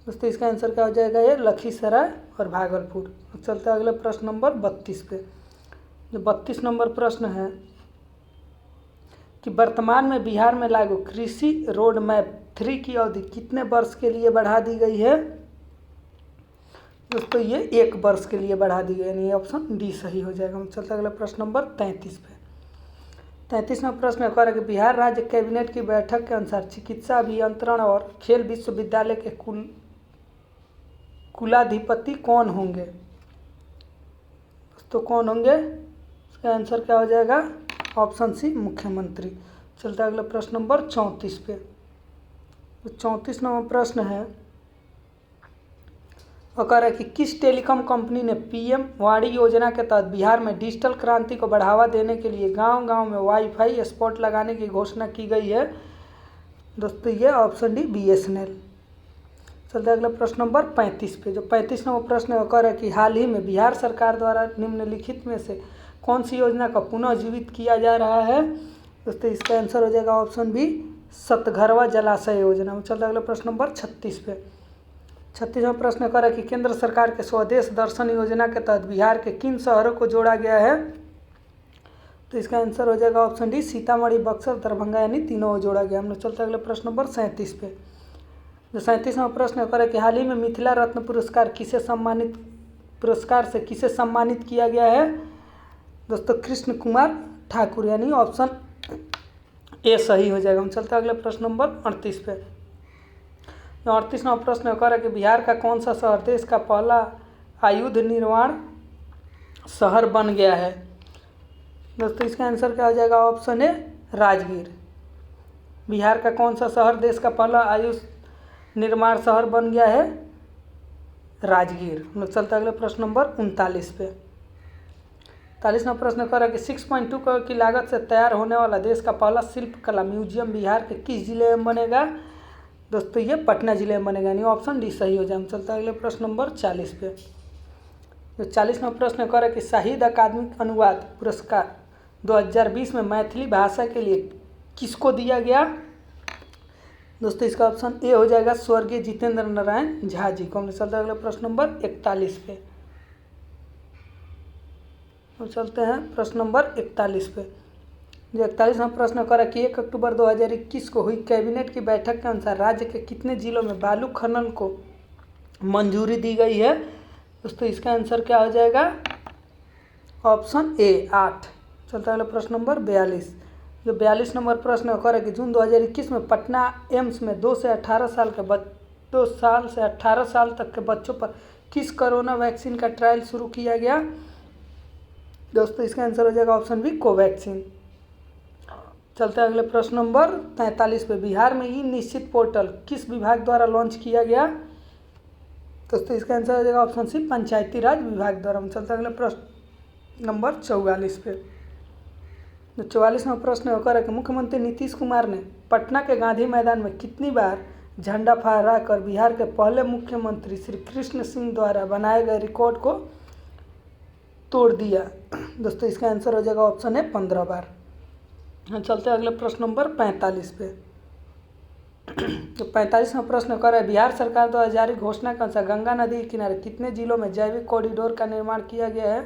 दोस्तों इसका आंसर क्या हो जाएगा? ये लखीसराय और भागलपुर। चलते अगले प्रश्न नंबर 32 पे। जो 32 नंबर प्रश्न है कि वर्तमान में बिहार में लागू कृषि रोड मैप 3 की अवधि कितने वर्ष के लिए बढ़ा दी गई है? दोस्तों ये 1 वर्ष के लिए बढ़ा दी गई, यानी ऑप्शन डी सही हो जाएगा। हम चलते अगले प्रश्न नंबर 33 पे। 33वां प्रश्न कह रहा है कि बिहार राज्य कैबिनेट की बैठक के अनुसार चिकित्सा अभियंत्रण और खेल विश्वविद्यालय के कुलाधिपति कौन होंगे? तो कौन होंगे? इसका आंसर क्या हो जाएगा? ऑप्शन सी मुख्यमंत्री। चलते अगले प्रश्न नंबर 34 पे। तो 34 नंबर प्रश्न है और कह रहा है कि किस टेलीकॉम कंपनी ने पीएम वाणी योजना के तहत बिहार में डिजिटल क्रांति को बढ़ावा देने के लिए गांव-गांव में वाईफाई स्पॉट लगाने की घोषणा की गई है? दोस्तों ये ऑप्शन डी बीएसएनएल। चलते अगले प्रश्न नंबर 35 पे। जो 35 नंबर प्रश्न कह रहा है कि हाल ही में बिहार सरकार द्वारा निम्नलिखित में से कौन सी योजना का पुनः जीवित किया जा रहा है? दोस्तों इसका आंसर हो जाएगा ऑप्शन बी सतघरवा जलाशय योजना। चलते अगले प्रश्न नंबर 36 पे। 36वां प्रश्न कर रहा है कि केंद्र सरकार के स्वदेश दर्शन योजना के तहत बिहार के किन शहरों को जोड़ा गया है? तो इसका आंसर हो जाएगा ऑप्शन डी सीतामढ़ी, बक्सर, दरभंगा, यानी तीनों को जोड़ा गया। हम लोग चलते अगले प्रश्न नंबर 37 पे। जो 37वां प्रश्न कर रहा है कि हाल ही में मिथिला रत्न पुरस्कार से किसे सम्मानित किया गया है? दोस्तों कृष्ण कुमार ठाकुर, यानी ऑप्शन ए सही हो जाएगा। हम चलते अगले प्रश्न नंबर 38 पे। 38वां प्रश्न कर रहा है कि बिहार का कौन सा शहर देश का पहला आयुध निर्माण शहर बन गया है? दोस्तों इसका आंसर क्या हो जाएगा? Option A Rajgir. बिहार का कौन सा शहर देश का पहला आयुध निर्माण शहर बन गया है? राजगीर। हम लोग चलते अगले प्रश्न नंबर 39 पे। 40वां प्रश्न कर रहा है कि 6.2 करोड़ की लागत से तैयार होने वाला देश का पहला शिल्पकला म्यूजियम बिहार के किस जिले में बनेगा? दोस्तों ये पटना जिले में बनेगा, यानी ऑप्शन डी सही हो जाए। हम चलते हैं अगले प्रश्न नंबर 40 पे। जो 40वां प्रश्न कर रहा है कि साहित्य अकादमी अनुवाद पुरस्कार 2020 में मैथिली भाषा के लिए किसको दिया गया? दोस्तों इसका ऑप्शन ए हो जाएगा स्वर्गीय जितेंद्र नारायण झा जी को। हम चलते हैं अगले प्रश्न नंबर 41 पे। तो चलते हैं प्रश्न नंबर 41 पे। जो 41वां प्रश्न कर रहा है कि 1 अक्टूबर 2021 को हुई कैबिनेट की बैठक के अनुसार राज्य के कितने जिलों में बालू खनन को मंजूरी दी गई है? दोस्तों इसका आंसर क्या हो जाएगा? Option A 8। चलता है प्रश्न नंबर 42। जो 42 नंबर प्रश्न कर रहा है कि जून 2021 में पटना एम्स में 2 से 18 साल तक के बच्चों पर किस कोरोना वैक्सीन का ट्रायल शुरू किया गया? दोस्तों इसका आंसर हो जाएगा ऑप्शन बी कोवैक्सीन। चलते हैं अगले प्रश्न नंबर 43 पे। बिहार में ई निश्चित पोर्टल किस विभाग द्वारा लॉन्च किया गया? दोस्तों इसका आंसर हो जाएगा ऑप्शन सी पंचायती राज विभाग द्वारा। हम चलते हैं अगले प्रश्न नंबर 44 पे। जो 44वां प्रश्न होकर है कि मुख्यमंत्री नीतीश कुमार ने पटना के गांधी मैदान में कितनी बार झंडा फहरा कर बिहार के पहले मुख्यमंत्री श्री कृष्ण सिंह द्वारा बनाए गए रिकॉर्ड को तोड़ दिया? दोस्तों इसका आंसर हो जाएगा ऑप्शन है 15 बार। हम चलते हैं अगले प्रश्न नंबर 45 पे। तो 45वां प्रश्न कर रहा है बिहार सरकार द्वारा जारी घोषणा के अनुसार गंगा नदी के किनारे कितने जिलों में जैविक कॉरिडोर का निर्माण किया गया है?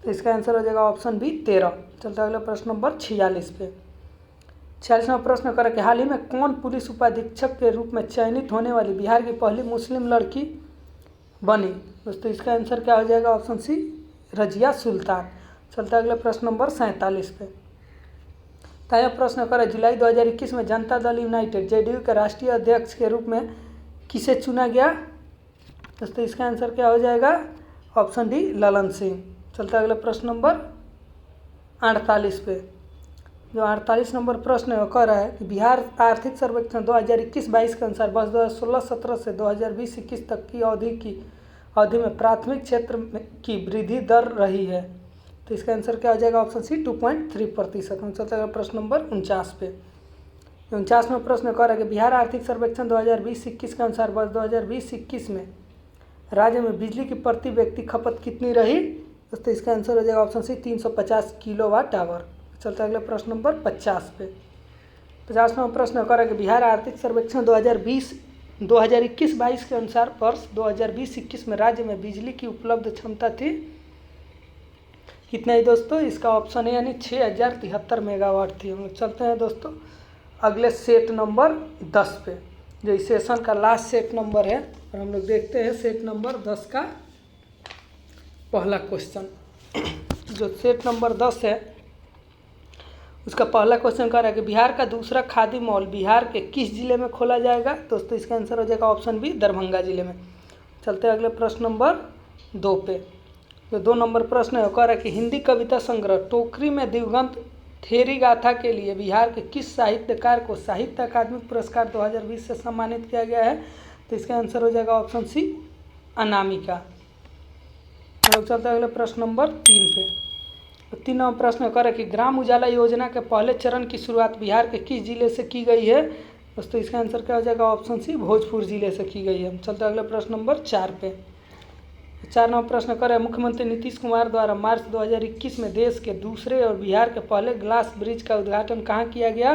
तो इसका आंसर हो जाएगा ऑप्शन बी 13। चलते हैं अगले प्रश्न नंबर 46 पे। 46वां प्रश्न कर रहा है कि हाल ही में कौन पुलिस उपाधीक्षक के रूप में चयनित होने वाली बिहार की पहली मुस्लिम लड़की बनी? दोस्तों इसका आंसर क्या हो जाएगा? ऑप्शन सी रजिया सुल्तान। चलते हैं अगले प्रश्न नंबर 47 पे। ताया प्रश्न कर जुलाई 2021 में जनता दल यूनाइटेड जेडीयू के राष्ट्रीय अध्यक्ष के रूप में किसे चुना गया? दोस्तों इसका आंसर क्या हो जाएगा? Option D Lalan Singh. चलते अगले प्रश्न नंबर 48 पे। जो 48 नंबर प्रश्न है कह रहा है कि बिहार आर्थिक सर्वेक्षण 2021-22 के अनुसार वर्ष 2016-17 से 2020-21 तक की अवधि में प्राथमिक क्षेत्र की वृद्धि दर रही है। तो इसका आंसर क्या हो जाएगा? Option C 2.3%। हम चलते हैं प्रश्न नंबर 49 पे। 49वां प्रश्न कह रहा है कि बिहार आर्थिक सर्वेक्षण 2020-21 के अनुसार वर्ष 2020-21 में राज्य में बिजली की प्रति व्यक्ति खपत कितनी रही? दोस्तों इसका आंसर हो जाएगा ऑप्शन सी 350 किलोवाट आवर। चलते अगले प्रश्न नंबर 50 पे। 50वां प्रश्न कह रहा है कि बिहार आर्थिक सर्वेक्षण 2021-22 के अनुसार वर्ष 2020-21 में राज्य में बिजली की उपलब्ध क्षमता थी कितना ही दोस्तों, इसका ऑप्शन है यानी 6073 मेगावाट थी। हम लोग चलते हैं दोस्तों अगले सेट नंबर 10 पे, जो इस सेशन का लास्ट सेट नंबर है। और हम लोग देखते हैं सेट नंबर 10 का पहला क्वेश्चन। जो सेट नंबर 10 है उसका पहला क्वेश्चन कह रहा है कि बिहार का दूसरा खादी मॉल बिहार के किस जिले में खोला जाएगा। दोस्तों इसका आंसर हो जाएगा ऑप्शन बी, दरभंगा जिले में। चलते हैं अगले प्रश्न नंबर 2 पे। जो 2 नंबर प्रश्न है वो कह रहा है कि हिंदी कविता संग्रह टोकरी में दिवंगत थेरी गाथा के लिए बिहार के किस साहित्यकार को साहित्य अकादमी पुरस्कार 2020 से सम्मानित किया गया है। तो इसका आंसर हो जाएगा ऑप्शन सी, अनामिका। हम चलते हैं अगले प्रश्न नंबर 3 पे। तो 3 नंबर प्रश्न कर कि ग्राम उजाला योजना के पहले चरण की शुरुआत बिहार के किस जिले से की गई है। दोस्तों इसका आंसर क्या हो जाएगा ऑप्शन सी, भोजपुर जिले से की गई है। हम चलते हैं अगले प्रश्न नंबर 4 पे। 4 नंबर प्रश्न कर मुख्यमंत्री नीतीश कुमार द्वारा मार्च 2021 में देश के दूसरे और बिहार के पहले ग्लास ब्रिज का उद्घाटन कहाँ किया गया।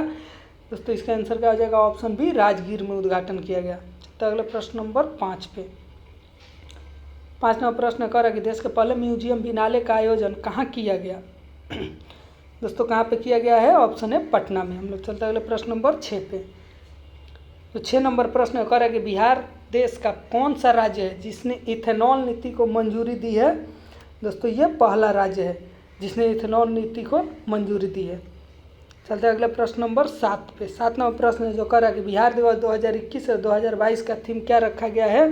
दोस्तों इसका आंसर क्या हो जाएगा ऑप्शन बी, राजगीर में उद्घाटन किया गया। तो अगले प्रश्न नंबर 5 पे। 5 नंबर प्रश्न कर कि देश के पहले म्यूजियम बिनाले का आयोजन कहाँ किया गया। दोस्तों कहाँ पे किया गया है, ऑप्शन है पटना में। हम लोग चलते हैं अगले प्रश्न नंबर 6 पे। तो 6 नंबर प्रश्न कर कि बिहार देश का कौन सा राज्य है जिसने इथेनॉल नीति को मंजूरी दी है। दोस्तों ये पहला राज्य है जिसने इथेनॉल नीति को मंजूरी दी है। चलते हैं अगले प्रश्न नंबर 7 पे। 7 नंबर प्रश्न जो कर रहा है कि बिहार दिवस 2021 और 2022 का थीम क्या रखा गया है।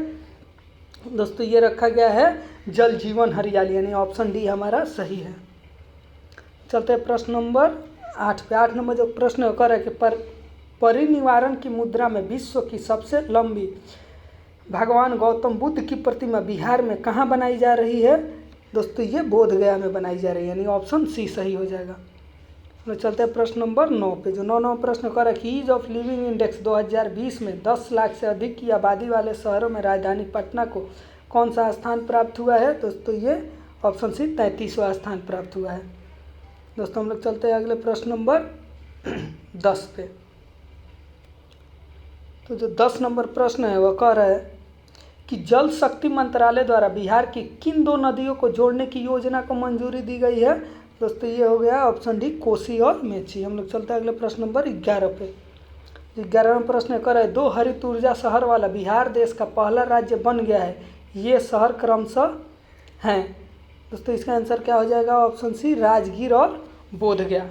दोस्तों ये रखा गया है जल जीवन हरियाली, यानी ऑप्शन डी हमारा सही है। चलते हैं प्रश्न नंबर 8 पे। 8 नंबर जो प्रश्न कर रहा है कि परिनिवारण की मुद्रा में विश्व की सबसे लंबी भगवान गौतम बुद्ध की प्रतिमा बिहार में कहाँ बनाई जा रही है। दोस्तों ये बोधगया में बनाई जा रही है, यानी ऑप्शन सी सही हो जाएगा। तो चलते हैं प्रश्न नंबर 9 पे। जो 9 नंबर प्रश्न कर रहा है कि ईज ऑफ लिविंग इंडेक्स 2020 में 10 लाख से अधिक की आबादी वाले शहरों में राजधानी पटना को कौन सा स्थान प्राप्त हुआ है। दोस्तों ये ऑप्शन सी 33वां स्थान प्राप्त हुआ है। दोस्तों हम लोग चलते हैं अगले प्रश्न नंबर 10 पे। तो जो 10 नंबर प्रश्न है वह कह रहा है कि जल शक्ति मंत्रालय द्वारा बिहार की किन 2 नदियों को जोड़ने की योजना को मंजूरी दी गई है। दोस्तों ये हो गया ऑप्शन डी, कोसी और मेची। हम लोग चलते हैं अगले प्रश्न नंबर 11 पे। 11वां प्रश्न कर रहा है 2 हरित ऊर्जा शहर वाला बिहार देश का पहला राज्य बन गया है, ये शहर क्रमशः हैं। दोस्तों इसका आंसर क्या हो जाएगा ऑप्शन सी, राजगीर और बोधगया।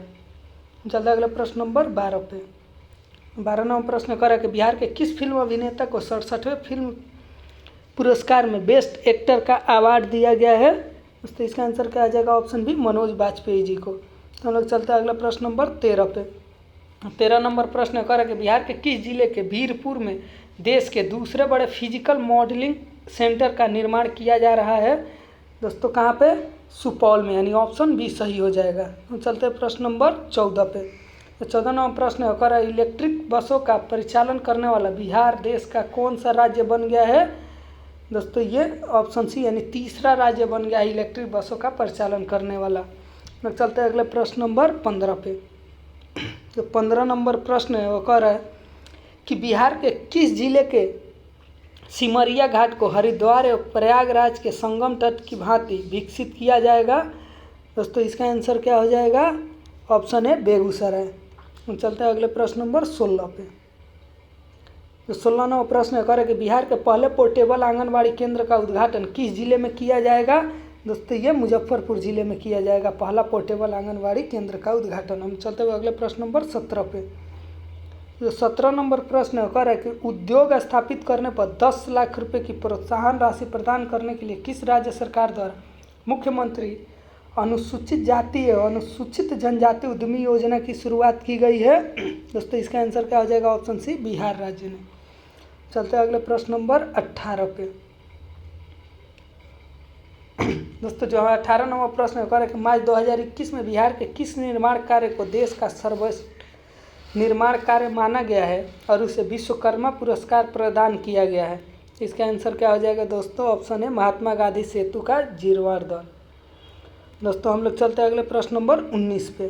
चलते हैं अगले प्रश्न नंबर 12 पे। 12 नंबर प्रश्न कर रहा है कि बिहार के किस फिल्म अभिनेता को 67वें फिल्म पुरस्कार में बेस्ट एक्टर का अवार्ड दिया गया है। तो इसका आंसर क्या आ जाएगा ऑप्शन बी, मनोज बाजपेयी जी को। तो हम लोग चलते हैं अगला प्रश्न नंबर 13 पे। 13 नंबर प्रश्न कर रहा है कि बिहार के किस जिले के वीरपुर में देश के दूसरे बड़े फिजिकल मॉडलिंग सेंटर का निर्माण किया जा रहा है। दोस्तों कहाँ पे, सुपौल में, यानी ऑप्शन बी सही हो जाएगा। हम चलते हैं प्रश्न नंबर 14 पे। तो 14 नंबर प्रश्न है कर इलेक्ट्रिक बसों का परिचालन करने वाला बिहार देश का कौन सा राज्य बन गया है। दोस्तों ये ऑप्शन सी, यानी तीसरा राज्य बन गया है इलेक्ट्रिक बसों का परिचालन करने वाला। मैं चलते हैं अगले प्रश्न नंबर 15 पे। तो 15 नंबर प्रश्न है वो कह रहा है कि बिहार के किस जिले के सिमरिया घाट को हरिद्वार और प्रयागराज के संगम तट की भांति विकसित किया जाएगा। दोस्तों इसका आंसर क्या हो जाएगा, ऑप्शन है बेगूसराय। हम चलते हैं अगले प्रश्न नंबर 16 पे। तो 16 नंबर प्रश्न है कि बिहार के पहले पोर्टेबल आंगनबाड़ी केंद्र का उद्घाटन किस जिले में किया जाएगा। दोस्तों ये मुजफ्फरपुर जिले में किया जाएगा पहला पोर्टेबल आंगनबाड़ी केंद्र का उद्घाटन। हम चलते हुए अगले प्रश्न नंबर 17 पे। जो 17 नंबर प्रश्न है कि उद्योग स्थापित करने पर 10 लाख रुपए की प्रोत्साहन राशि प्रदान करने के लिए किस राज्य सरकार द्वारा मुख्यमंत्री अनुसूचित जाति एवं अनुसूचित जनजाति उद्यमी योजना की शुरुआत की गई है। दोस्तों इसका आंसर क्या हो जाएगा, ऑप्शन सी, बिहार राज्य ने। चलते हैं अगले प्रश्न नंबर 18 पे। दोस्तों जो 18 नंबर प्रश्न है कि मार्च 2021 में बिहार के किस निर्माण कार्य को देश का सर्वश्रेष्ठ निर्माण कार्य माना गया है और उसे विश्वकर्मा पुरस्कार प्रदान किया गया है। इसका आंसर क्या हो जाएगा दोस्तों, ऑप्शन है महात्मा गांधी सेतु का जीर्णोद्धार। दोस्तों हम लोग चलते हैं अगले प्रश्न नंबर 19 पे।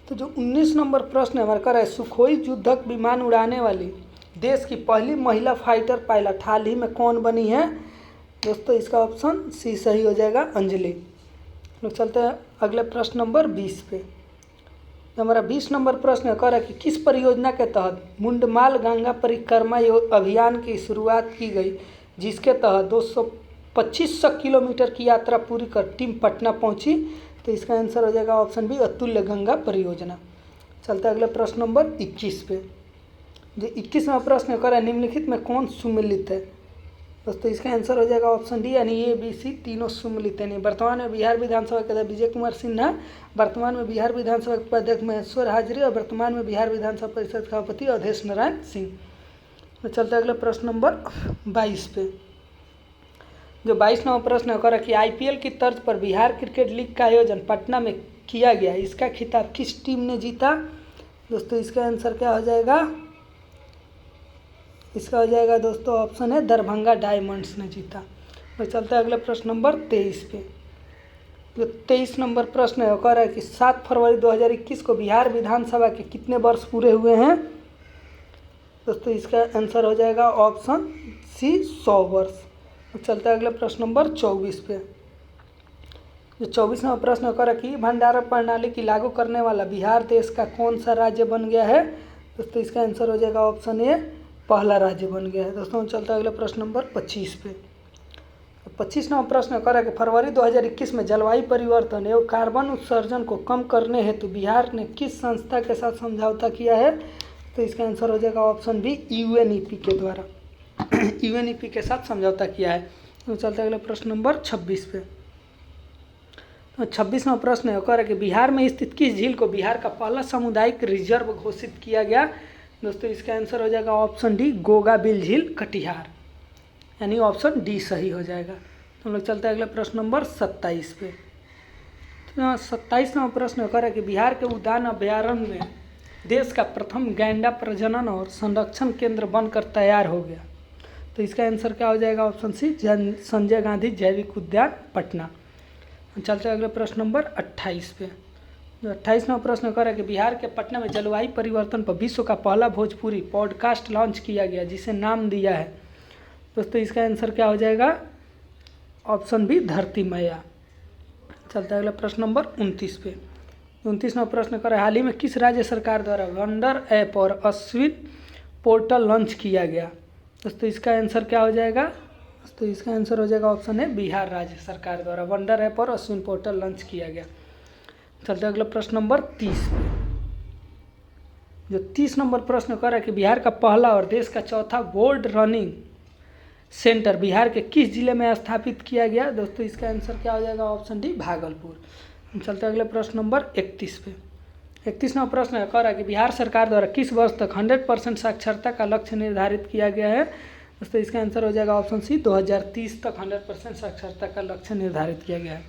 तो जो 19 नंबर प्रश्न है हमारा है सुखोई युद्धक विमान उड़ाने वाली देश की पहली महिला फाइटर पायलट हाल ही में कौन बनी है। दोस्तों इसका ऑप्शन सी सही हो जाएगा, अंजलि। लोग चलते हैं अगले प्रश्न नंबर 20 पे। हमारा 20 नंबर प्रश्न कह रहा है कि किस परियोजना के तहत मुंडमाल गंगा परिक्रमा अभियान की शुरुआत की गई, जिसके तहत 2500 किलोमीटर की यात्रा पूरी कर टीम पटना पहुंची। तो इसका आंसर हो जाएगा ऑप्शन बी, अतुल्य गंगा परियोजना। चलते हैं अगले प्रश्न नंबर 21 पे। जो 21वां प्रश्न कर रहा है, निम्नलिखित में कौन सुमिलित है। दोस्तों इसका आंसर हो जाएगा ऑप्शन डी, यानी ए बी सी तीनों सुमिलित है। वर्तमान में बिहार विधानसभा के अध्यक्ष विजय कुमार सिन्हा, वर्तमान में बिहार विधानसभा के उपाध्यक्ष महेश्वर हाजरी और वर्तमान में बिहार विधानसभा परिषद सभापति अवधेश नारायण सिंह। तो चलते अगले प्रश्न नंबर 22 पे। जो 22 नंबर प्रश्न कर कि आईपीएल की तर्ज पर बिहार क्रिकेट लीग का आयोजन पटना में किया गया, इसका खिताब किस टीम ने जीता। दोस्तों इसका आंसर क्या हो जाएगा, इसका हो जाएगा दोस्तों ऑप्शन है दरभंगा डायमंड्स ने जीता। और चलते हैं अगले प्रश्न नंबर 23 पे। जो 23 नंबर प्रश्न है वो कह रहा है कि 7 फरवरी 2021 को बिहार विधानसभा के कितने वर्ष पूरे हुए हैं। दोस्तों इसका आंसर हो जाएगा ऑप्शन सी 100 वर्ष। और चलते हैं अगले प्रश्न नंबर 24 पे। जो 24 नंबर प्रश्न कह रहा है कि भंडारण प्रणाली की लागू करने वाला बिहार देश का कौन सा राज्य बन गया है। दोस्तों इसका आंसर हो जाएगा ऑप्शन ए, पहला राज्य बन गया है। दोस्तों चलता है अगले प्रश्न नंबर 25 पे। 25 नंबर प्रश्न कर रहा है कि फरवरी 2021 में जलवायु परिवर्तन एवं कार्बन उत्सर्जन को कम करने हेतु बिहार ने किस संस्था के साथ समझौता किया है। तो इसका आंसर हो जाएगा ऑप्शन बी, यूएनईपी के द्वारा यूएनईपी के साथ समझौता किया है। तो चलते अगले प्रश्न नंबर 26 पे। तो 26 नंबर प्रश्न है कह रहा है कि बिहार में स्थित किस झील को बिहार का पहला सामुदायिक रिजर्व घोषित किया गया। दोस्तों इसका आंसर हो जाएगा ऑप्शन डी, गोगाबिल झील कटिहार, यानी ऑप्शन डी सही हो जाएगा। तो हम लोग चलते हैं अगले प्रश्न नंबर 27 पे। तो 27 नंबर प्रश्न कर रहा है कि बिहार के उद्यान अभ्यारण्य में देश का प्रथम गैंडा प्रजनन और संरक्षण केंद्र बनकर तैयार हो गया। तो इसका आंसर क्या हो जाएगा ऑप्शन सी, संजय गांधी जैविक उद्यान पटना। चलते हैं अगले प्रश्न नंबर 28 पे। जो 28 नंबर प्रश्न कर रहा है कि बिहार के पटना में जलवायु परिवर्तन पर विश्व का पहला भोजपुरी पॉडकास्ट लॉन्च किया गया, जिसे नाम दिया है। दोस्तों इसका आंसर क्या हो जाएगा, ऑप्शन बी, धरती मैया। चलता है अगला प्रश्न नंबर 29 पे। 29 नंबर प्रश्न कर रहा है, हाल ही में किस राज्य सरकार द्वारा वंडर ऐप और अश्विन पोर्टल लॉन्च किया गया। दोस्तों इसका आंसर क्या हो जाएगा, दोस्तों इसका आंसर हो जाएगा ऑप्शन है, बिहार राज्य सरकार द्वारा वंडर ऐप और अश्विन पोर्टल लॉन्च किया गया। चलते अगला प्रश्न नंबर 30 पे। जो 30 नंबर प्रश्न कर रहा है कि बिहार का पहला और देश का चौथा बोर्ड रनिंग सेंटर बिहार के किस जिले में स्थापित किया गया। दोस्तों इसका आंसर क्या हो जाएगा, ऑप्शन डी, भागलपुर। हम चलते अगले प्रश्न नंबर 31 पे। 31 नंबर प्रश्न कर रहा है कि बिहार सरकार द्वारा किस वर्ष तक 100% साक्षरता का लक्ष्य निर्धारित किया गया है। दोस्तों इसका आंसर हो जाएगा ऑप्शन सी, 2030 तक 100% साक्षरता का लक्ष्य निर्धारित किया गया है।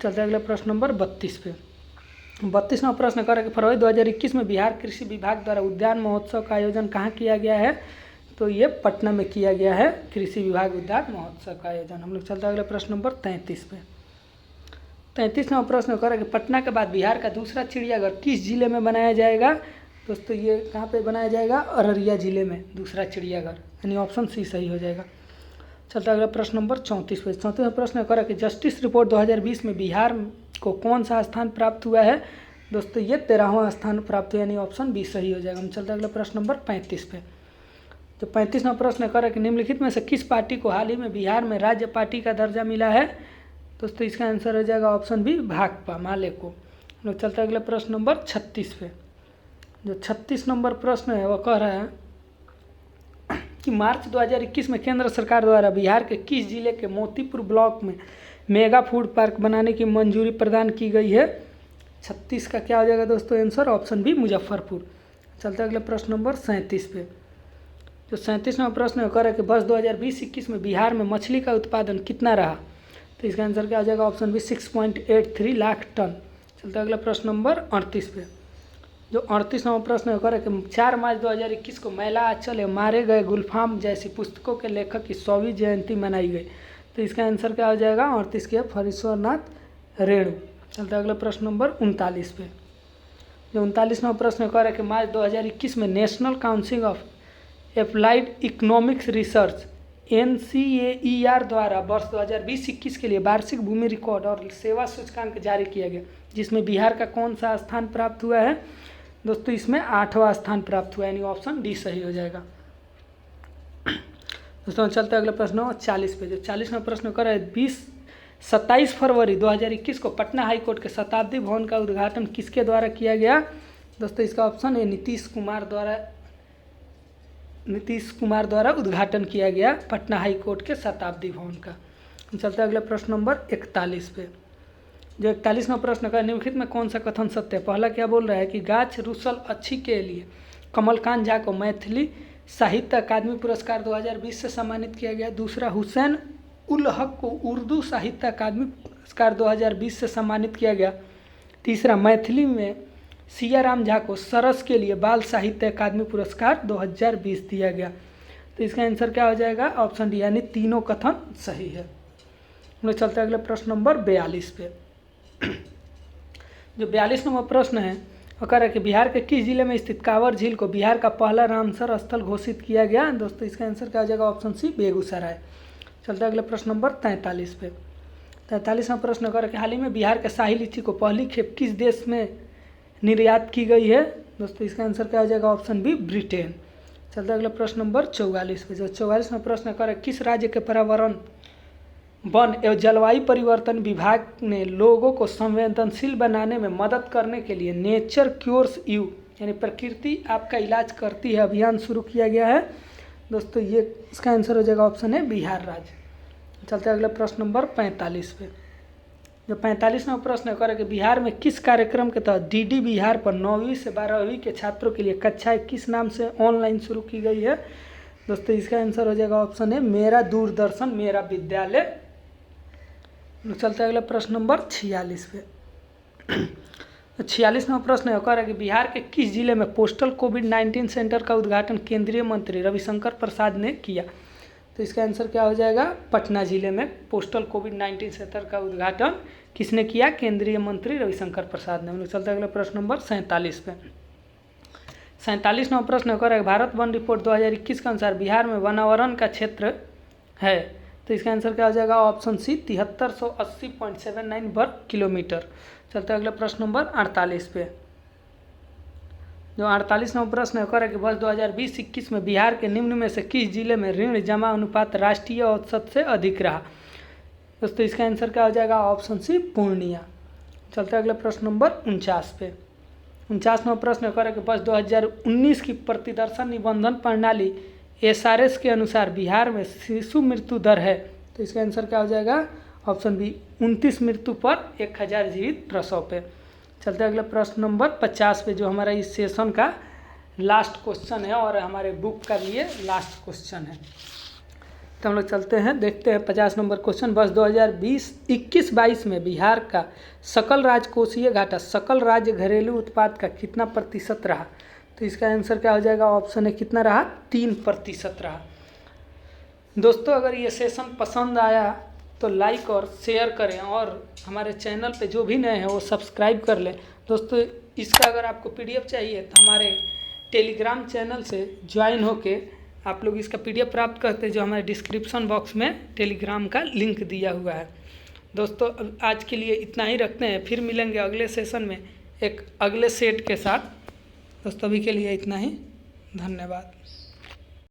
चलते अगले प्रश्न नंबर 32 पे। 32 नंबर प्रश्न कर रहा है कि फरवरी 2021 में बिहार कृषि विभाग द्वारा उद्यान महोत्सव का आयोजन कहाँ किया गया है। तो ये पटना में किया गया है, कृषि विभाग उद्यान महोत्सव का आयोजन। हम लोग चलते हैं अगले प्रश्न नंबर 33 पे। 33 नंबर प्रश्न कर रहा है कि पटना के बाद बिहार का दूसरा चिड़ियाघर किस जिले में बनाया जाएगा। दोस्तों ये कहाँ पे बनाया जाएगा, अररिया जिले में दूसरा चिड़ियाघर, यानी ऑप्शन सी सही हो जाएगा। चलता अगला प्रश्न नंबर 34 पे। 34 प्रश्न कर रहा है कि जस्टिस रिपोर्ट 2020 में बिहार को कौन सा स्थान प्राप्त हुआ है। दोस्तों ये 13वां स्थान प्राप्त हुआ, यानी ऑप्शन बी सही हो जाएगा। हम चलते अगला प्रश्न नंबर 35 पे। तो 35 नंबर प्रश्न कर रहा है कि निम्नलिखित में से किस पार्टी को हाल ही में बिहार में राज्य पार्टी का दर्जा मिला है। दोस्तों इसका आंसर हो जाएगा ऑप्शन बी, भाकपा, माले को। लोग चलते अगले प्रश्न नंबर 36 पे। जो 36 नंबर प्रश्न है वह कह रहा है कि मार्च 2021 में केंद्र सरकार द्वारा बिहार के किस जिले के मोतीपुर ब्लॉक में मेगा फूड पार्क बनाने की मंजूरी प्रदान की गई है। 36 का क्या हो जाएगा दोस्तों आंसर, ऑप्शन बी, मुजफ्फरपुर। चलते अगले प्रश्न नंबर 37 पे। जो 37 नंबर प्रश्न कर रहा है कि वर्ष 2020-21 में बिहार में मछली का उत्पादन कितना रहा। तो इसका आंसर क्या हो जाएगा, ऑप्शन बी, 6.83 लाख टन। चलते अगला प्रश्न नंबर 38 पे। जो 38 नंबर प्रश्न कर रहा है कि 4 मार्च 2021 को मैला आंचल एवं मारे गए गुलफाम जैसी पुस्तकों के लेखक की 100वीं जयंती मनाई गई। तो इसका आंसर क्या हो जाएगा, 38 के फरीश्वरनाथ रेणु। चलते अगला प्रश्न नंबर 39 पे। जो 39 नंबर प्रश्न कर रहा है कि मार्च 2021 में national council of applied economics research NCAER द्वारा वर्ष 2020-21 के लिए वार्षिक भूमि रिकॉर्ड और सेवा सूचकांक जारी किया गया, जिसमें बिहार का कौन सा स्थान प्राप्त हुआ है दोस्तों? इसमें 8वां स्थान प्राप्त हुआ, यानी ऑप्शन डी सही हो जाएगा। दोस्तों चलते अगले प्रश्न 40 पे। जो 40वां प्रश्न कर रहा है 27 फरवरी 2021 को पटना हाईकोर्ट के शताब्दी भवन का उद्घाटन किसके द्वारा किया गया दोस्तों? इसका ऑप्शन है नीतीश कुमार द्वारा उद्घाटन किया गया पटना हाईकोर्ट के शताब्दी भवन का। चलते अगले प्रश्न नंबर 41 पे। जो 41वां प्रश्न का निम्नलिखित में कौन सा कथन सत्य है? पहला क्या बोल रहा है कि गाछ रुसल अच्छी के लिए कमलकांत झा को मैथिली साहित्य अकादमी पुरस्कार 2020 से सम्मानित किया गया। दूसरा, हुसैन उल हक को उर्दू साहित्य अकादमी पुरस्कार 2020 से सम्मानित किया गया। तीसरा, मैथिली में सियाराम झा को सरस के लिए बाल साहित्य अकादमी पुरस्कार 2020 दिया गया। तो इसका आंसर क्या हो जाएगा? ऑप्शन डी, यानी तीनों कथन सही है। हम लोग चलते हैं अगले प्रश्न नंबर 42 पे। जो 42 नंबर प्रश्न है वो कह रहा है कि बिहार के किस जिले में स्थित कांवर झील को बिहार का पहला रामसर स्थल घोषित किया गया दोस्तों? इसका आंसर क्या हो जाएगा? Option C, Begusarai. चलते हैं अगले प्रश्न नंबर 43 पे। 43वां प्रश्न कर कि हाल ही में बिहार के शाही लीची को पहली खेप किस देश में निर्यात की गई है दोस्तों? इसका आंसर क्या हो जाएगा? Option B, Britain. चलते अगले प्रश्न नंबर 44 पे। जो 44वां प्रश्न कर किस राज्य के पर्यावरण वन एवं जलवायु परिवर्तन विभाग ने लोगों को संवेदनशील बनाने में मदद करने के लिए नेचर क्योर्स यू यानी प्रकृति आपका इलाज करती है अभियान शुरू किया गया है दोस्तों? ये इसका आंसर हो जाएगा ऑप्शन है बिहार राज्य। चलते अगले प्रश्न नंबर 45 पे। जो 45वां प्रश्न है कि बिहार में किस कार्यक्रम के तहत DD बिहार पर 9वीं से 12वीं के छात्रों के लिए कक्षाएं किस नाम से ऑनलाइन शुरू की गई है दोस्तों? इसका आंसर हो जाएगा ऑप्शन है मेरा दूरदर्शन मेरा विद्यालय। चलते अगले प्रश्न नंबर 46 पे। 46वां प्रश्न है कि बिहार के किस जिले में पोस्टल कोविड-19 सेंटर का उद्घाटन केंद्रीय मंत्री रविशंकर प्रसाद ने किया? तो इसका आंसर क्या हो जाएगा? पटना जिले में पोस्टल कोविड-19 सेंटर का उद्घाटन किसने किया? केंद्रीय मंत्री रविशंकर प्रसाद ने। हम लोग चलते अगले प्रश्न नंबर 47 पे। 47वां प्रश्न है भारत वन रिपोर्ट 2021 के अनुसार बिहार में वनावरण का क्षेत्र है, तो इसका आंसर क्या हो जाएगा? ऑप्शन सी, 7380.79 वर्ग किलोमीटर। चलते अगले प्रश्न नंबर 48 पे। जो 48वां प्रश्न है कि वर्ष 2020-21 में बिहार के निम्न में से किस जिले में ऋण जमा अनुपात राष्ट्रीय औसत से अधिक रहा दोस्तों? इसका आंसर क्या हो जाएगा? Option C, Purnia. चलते अगले प्रश्न नंबर 49 पे। 49वां प्रश्न है कि वर्ष 2019 की प्रतिदर्शन निबंधन प्रणाली SRS के अनुसार बिहार में शिशु मृत्यु दर है, तो इसका आंसर क्या हो जाएगा? ऑप्शन बी, 29 मृत्यु पर 1000 जीवित प्रसव पे। चलते अगले प्रश्न नंबर 50 पे, जो हमारा इस सेशन का लास्ट क्वेश्चन है और हमारे बुक का भी ये लास्ट क्वेश्चन है। तो हम लोग चलते हैं, देखते हैं 50 नंबर क्वेश्चन। वर्ष 2021-22 में बिहार का सकल राजकोषीय घाटा सकल राज्य घरेलू उत्पाद का कितना प्रतिशत रहा? तो इसका आंसर क्या हो जाएगा? ऑप्शन है कितना रहा? 3% रहा। दोस्तों अगर ये सेशन पसंद आया तो लाइक और शेयर करें और हमारे चैनल पे जो भी नए हैं वो सब्सक्राइब कर लें। दोस्तों इसका अगर आपको PDF चाहिए तो हमारे टेलीग्राम चैनल से ज्वाइन होके आप लोग इसका PDF प्राप्त करते हैं, जो हमारे डिस्क्रिप्शन बॉक्स में टेलीग्राम का लिंक दिया हुआ है। दोस्तों आज के लिए इतना ही रखते हैं, फिर मिलेंगे अगले सेशन में एक अगले सेट के साथ। दोस्तों अभी के लिए इतना ही, धन्यवाद।